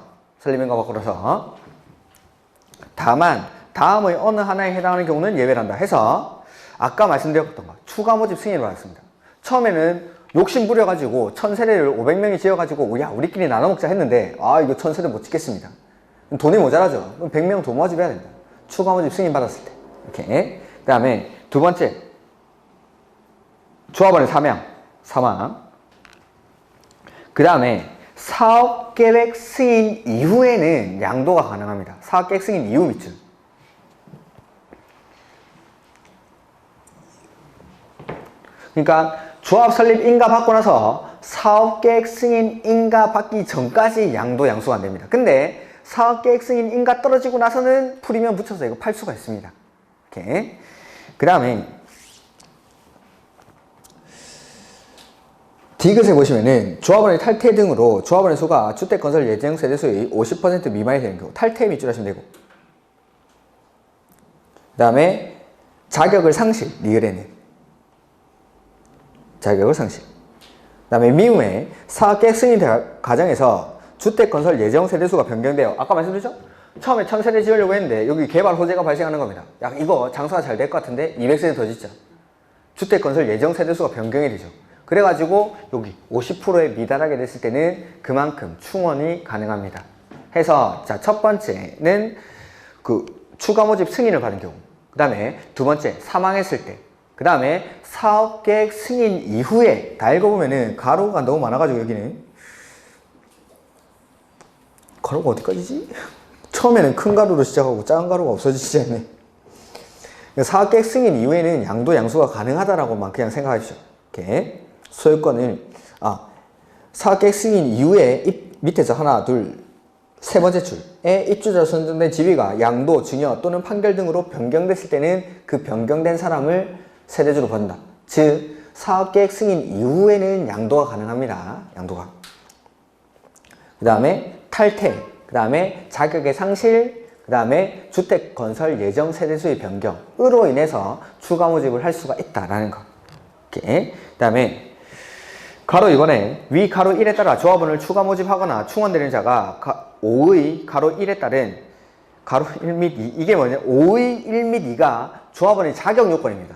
다만 다음의 어느 하나에 해당하는 경우는 예외를 한다 해서, 아까 말씀드렸던 거 추가 모집 승인을 받았습니다. 처음에는 욕심 부려가지고 1000세대를 500명이 지어가지고 야 우리끼리 나눠 먹자 했는데, 이거 1000세대 못 짓겠습니다. 돈이 모자라죠. 그럼 100명 더 모집해야 된다. 추가 모집 승인 받았을 때. 이렇게. 그 다음에 두 번째, 조합원의 사망. 그 다음에 사업계획 승인 이후에는 양도가 가능합니다. 사업계획 승인 이후 밑줄. 그러니까 조합 설립 인가 받고 나서 사업계획 승인 인가 받기 전까지 양도 양수가 안 됩니다. 근데 사업계획 승인 인가 떨어지고 나서는 프리미엄 붙여서 이거 팔 수가 있습니다. 이렇게. 그 다음에 디귿에 보시면은 조합원의 탈퇴 등으로 조합원의 수가 주택건설 예정 세대수의 50% 미만이 되는 경우 탈퇴 밑줄 하시면 되고, 그 다음에 자격을 상실, 리을에는 자격을 상실. 그 다음에 미음에 사업계획 승인 과정에서 주택건설 예정 세대수가 변경되어, 아까 말씀드렸죠? 처음에 1000세대 지으려고 했는데 여기 개발 호재가 발생하는 겁니다. 야 이거 장사가 잘 될 것 같은데 200세대 더 짓자. 주택건설 예정 세대수가 변경이 되죠. 그래가지고 여기 50%에 미달하게 됐을 때는 그만큼 충원이 가능합니다. 해서 자, 첫 번째는 그 추가 모집 승인을 받은 경우, 그 다음에 두 번째 사망했을 때, 그 다음에 사업계획 승인 이후에 다 읽어보면은 가로가 너무 많아가지고 여기는 가로가 어디까지지? 처음에는 큰 가로로 시작하고 작은 가로가 없어지지 않네. 사업계획 승인 이후에는 양도 양수가 가능하다라고만 그냥 생각하십시오. 이렇게. 소유권을 사업계획 승인 이후에 밑에서 하나, 둘, 세 번째 줄에 입주자로 선정된 지위가 양도, 증여 또는 판결 등으로 변경됐을 때는 그 변경된 사람을 세대주로 본다. 즉 사업계획 승인 이후에는 양도가 가능합니다. 양도가. 그 다음에 탈퇴, 그 다음에 자격의 상실, 그 다음에 주택건설 예정 세대수의 변경으로 인해서 추가 모집을 할 수가 있다라는 거. 이렇게. 그 다음에 가로 2번에 위 가로 1에 따라 조합원을 추가 모집하거나 충원되는 자가 5의 가로 1에 따른 가로 1 및 2, 이게 뭐냐? 5의 1 및 2가 조합원의 자격 요건입니다.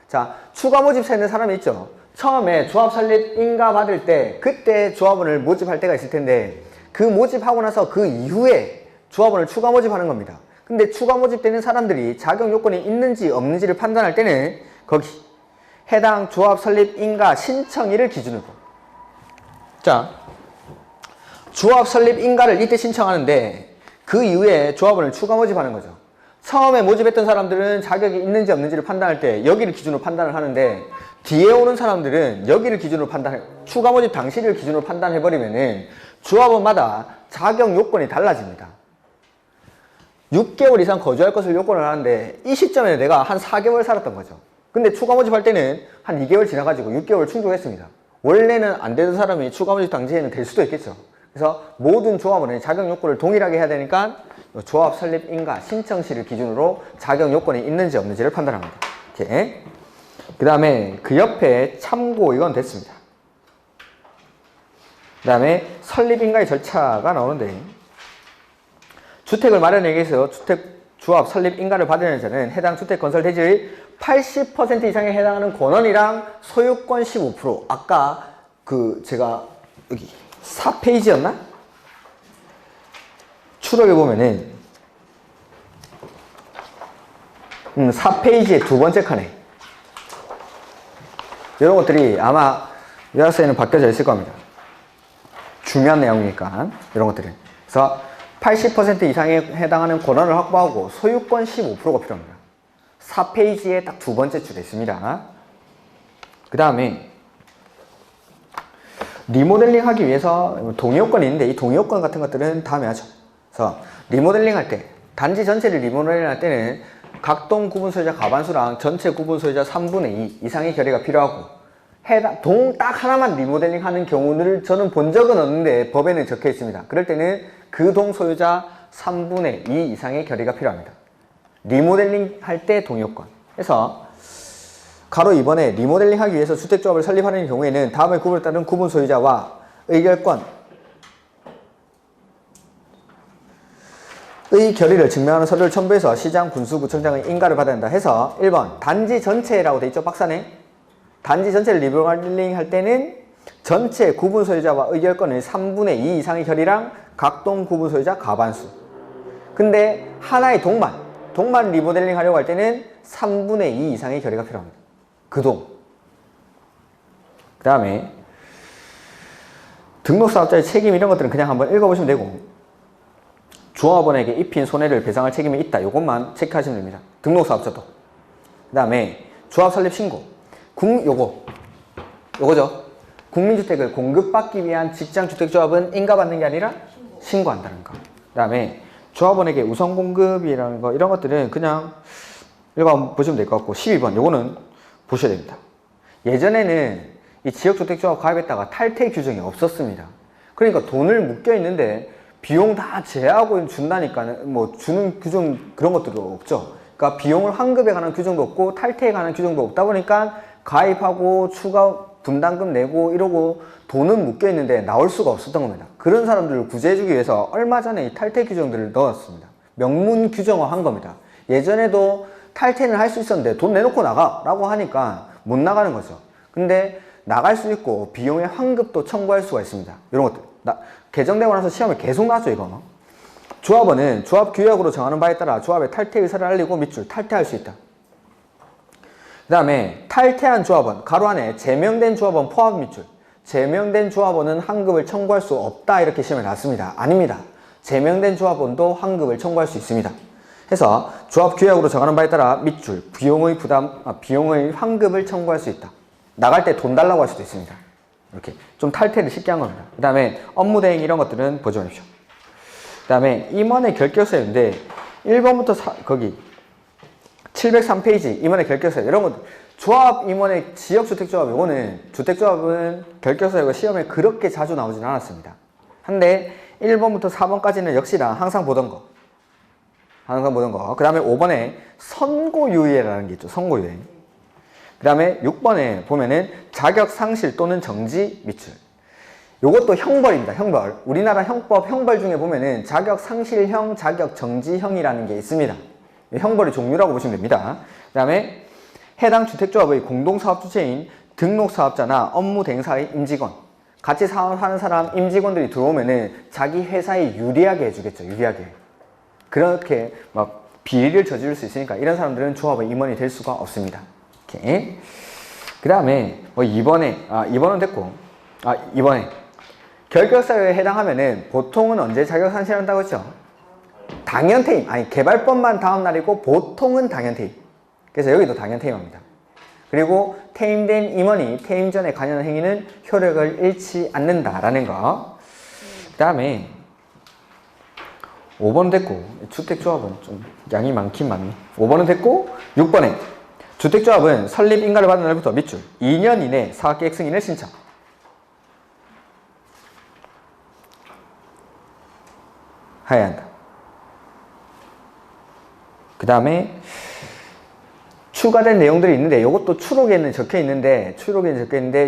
자, 추가 모집사 있는 사람이 있죠. 처음에 조합 설립 인가 받을 때 그때 조합원을 모집할 때가 있을 텐데, 그 모집하고 나서 그 이후에 조합원을 추가 모집하는 겁니다. 근데 추가 모집되는 사람들이 자격 요건이 있는지 없는지를 판단할 때는 거기 해당 조합 설립 인가 신청일을 기준으로, 자, 조합 설립 인가를 이때 신청하는데 그 이후에 조합원을 추가 모집하는 거죠. 처음에 모집했던 사람들은 자격이 있는지 없는지를 판단할 때 여기를 기준으로 판단을 하는데, 뒤에 오는 사람들은 여기를 기준으로 추가 모집 당시를 기준으로 판단해버리면은 조합원마다 자격 요건이 달라집니다. 6개월 이상 거주할 것을 요건을 하는데 이 시점에 내가 한 4개월 살았던 거죠. 근데 추가 모집할 때는 한 2개월 지나가지고 6개월 충족했습니다. 원래는 안 되던 사람이 추가 모집 당시에는 될 수도 있겠죠. 그래서 모든 조합원의 자격 요건을 동일하게 해야 되니까 조합 설립 인가 신청 시를 기준으로 자격 요건이 있는지 없는지를 판단합니다. 이렇게. 그 다음에 그 옆에 참고, 이건 됐습니다. 그 다음에 설립인가의 절차가 나오는데, 주택을 마련하기 위해서 주택조합 설립인가를 받으려는 자는 해당 주택건설 대지의 80% 이상에 해당하는 권원이랑 소유권 15%. 아까 제가 여기 4페이지였나? 추록해 보면은 4페이지의 두 번째 칸에 이런 것들이 아마 요약서에는 바뀌어져 있을 겁니다. 중요한 내용이니까 이런 것들은. 그래서 80% 이상에 해당하는 권한을 확보하고 소유권 15%가 필요합니다. 4페이지에 딱 두 번째 줄에 있습니다. 그 다음에 리모델링 하기 위해서 동의요건이 있는데, 이 동의요건 같은 것들은 다음에 하죠. 그래서 리모델링 할 때, 단지 전체를 리모델링 할 때는 각동 구분 소유자 과반수랑 전체 구분 소유자 3분의 2 이상의 결의가 필요하고, 동 딱 하나만 리모델링 하는 경우를 저는 본 적은 없는데 법에는 적혀 있습니다. 그럴 때는 그 동 소유자 3분의 2 이상의 결의가 필요합니다. 리모델링 할 때 동의요건. 그래서 가로 2번에 리모델링 하기 위해서 주택조합을 설립하는 경우에는 다음의 구분에 따른 구분 소유자와 의결권 의 결의를 증명하는 서류를 첨부해서 시장, 군수, 구청장의 인가를 받아야 한다 해서 1번 단지 전체라고 돼 있죠, 박사네. 단지 전체를 리모델링 할 때는 전체 구분 소유자와 의결권의 3분의 2 이상의 결의랑 각동 구분 소유자 과반수. 근데 하나의 동만 리모델링 하려고 할 때는 3분의 2 이상의 결의가 필요합니다. 그 동. 그 다음에 등록사업자의 책임 이런 것들은 그냥 한번 읽어보시면 되고, 조합원에게 입힌 손해를 배상할 책임이 있다. 이것만 체크하시면 됩니다. 등록사업자도. 그 다음에 조합 설립 신고. 요거죠. 국민주택을 공급받기 위한 직장주택조합은 인가받는 게 아니라 신고한다는 거. 그 다음에 조합원에게 우선 공급이라는 거, 이런 것들은 그냥 읽어보시면 될 것 같고, 12번 요거는 보셔야 됩니다. 예전에는 이 지역주택조합 가입했다가 탈퇴 규정이 없었습니다. 그러니까 돈을 묶여 있는데 비용 다 제하고 준다니까 뭐 주는 규정 그런 것들도 없죠. 그러니까 비용을 환급에 관한 규정도 없고 탈퇴에 관한 규정도 없다 보니까 가입하고 추가 분담금 내고 이러고 돈은 묶여 있는데 나올 수가 없었던 겁니다. 그런 사람들을 구제해주기 위해서 얼마 전에 이 탈퇴 규정들을 넣었습니다. 명문 규정화한 겁니다. 예전에도 탈퇴는 할 수 있었는데 돈 내놓고 나가 라고 하니까 못 나가는 거죠. 근데 나갈 수 있고 비용의 환급도 청구할 수가 있습니다. 이런 것들 개정되고 나서 시험에 계속 나왔죠. 이거 조합원은 조합 규약으로 정하는 바에 따라 조합의 탈퇴 의사를 알리고 밑줄 탈퇴할 수 있다. 그 다음에 탈퇴한 조합원 가로 안에 제명된 조합원 포함 밑줄. 제명된 조합원은 환급을 청구할 수 없다. 이렇게 시험에 나왔습니다. 아닙니다. 제명된 조합원도 환급을 청구할 수 있습니다. 해서 조합 규약으로 정하는 바에 따라 밑줄 비용의 환급을 청구할 수 있다. 나갈 때 돈 달라고 할 수도 있습니다. 이렇게 좀 탈퇴를 쉽게 한 겁니다. 그 다음에 업무 대행 이런 것들은 보지 마십시오. 그 다음에 임원의 결격서인데 1번부터 거기 703페이지 임원의 결격서 이런 것들, 조합 임원의 지역주택조합, 요거는 주택조합은 결격서 이거 시험에 그렇게 자주 나오진 않았습니다. 한데 1번부터 4번까지는 역시나 항상 보던 거. 그 다음에 5번에 선고유예라는 게 있죠. 선고유예. 그 다음에 6번에 보면은 자격 상실 또는 정지 밑줄. 요것도 형벌입니다. 형벌. 우리나라 형법 형벌 중에 보면은 자격 상실형, 자격 정지형이라는 게 있습니다. 형벌의 종류라고 보시면 됩니다. 그 다음에 해당 주택조합의 공동사업 주체인 등록사업자나 업무 대행사의 임직원, 같이 사업하는 사람 임직원들이 들어오면은 자기 회사에 유리하게 해주겠죠. 유리하게. 그렇게 막 비리를 저지를 수 있으니까 이런 사람들은 조합의 임원이 될 수가 없습니다. 이렇게. 그 다음에 뭐 2번은 됐고, 2번에 결격사유에 해당하면은 보통은 언제 자격 상실한다고 했죠? 당연퇴임, 개발법만 다음 날이고 보통은 당연퇴임. 그래서 여기도 당연퇴임합니다. 그리고 퇴임된 임원이 퇴임 전에 관여한 행위는 효력을 잃지 않는다라는 거. 그 다음에 5번 됐고, 주택조합은 좀 양이 많긴 많네. 5번은 됐고, 6번에 주택조합은 설립 인가를 받은 날부터 밑줄 2년 이내 사업계획 승인을 신청. 해야 한다. 그 다음에 추가된 내용들이 있는데 이것도 추록에는 적혀 있는데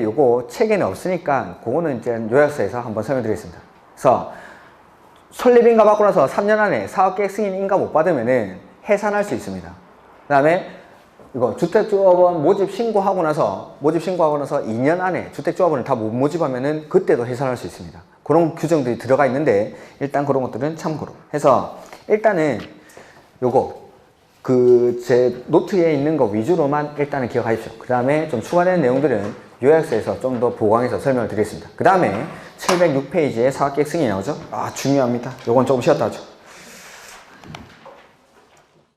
요거 책에는 없으니까 그거는 이제 요약서에서 한번 설명드리겠습니다. 그래서 설립인가 받고 나서 3년 안에 사업계획 승인 인가 못 받으면은 해산할 수 있습니다. 그 다음에 이거 주택조합원 모집 신고하고 나서 2년 안에 주택조합원을 다 못 모집하면은 그때도 해산할 수 있습니다. 그런 규정들이 들어가 있는데 일단 그런 것들은 참고로 해서 일단은 요거 제 노트에 있는 거 위주로만 일단은 기억하십시오. 그 다음에 좀 추가되는 내용들은 요약서에서 좀 더 보강해서 설명을 드리겠습니다. 그 다음에 706페이지에 사업계획 승인이 나오죠. 중요합니다. 요건 조금 쉬었다 하죠.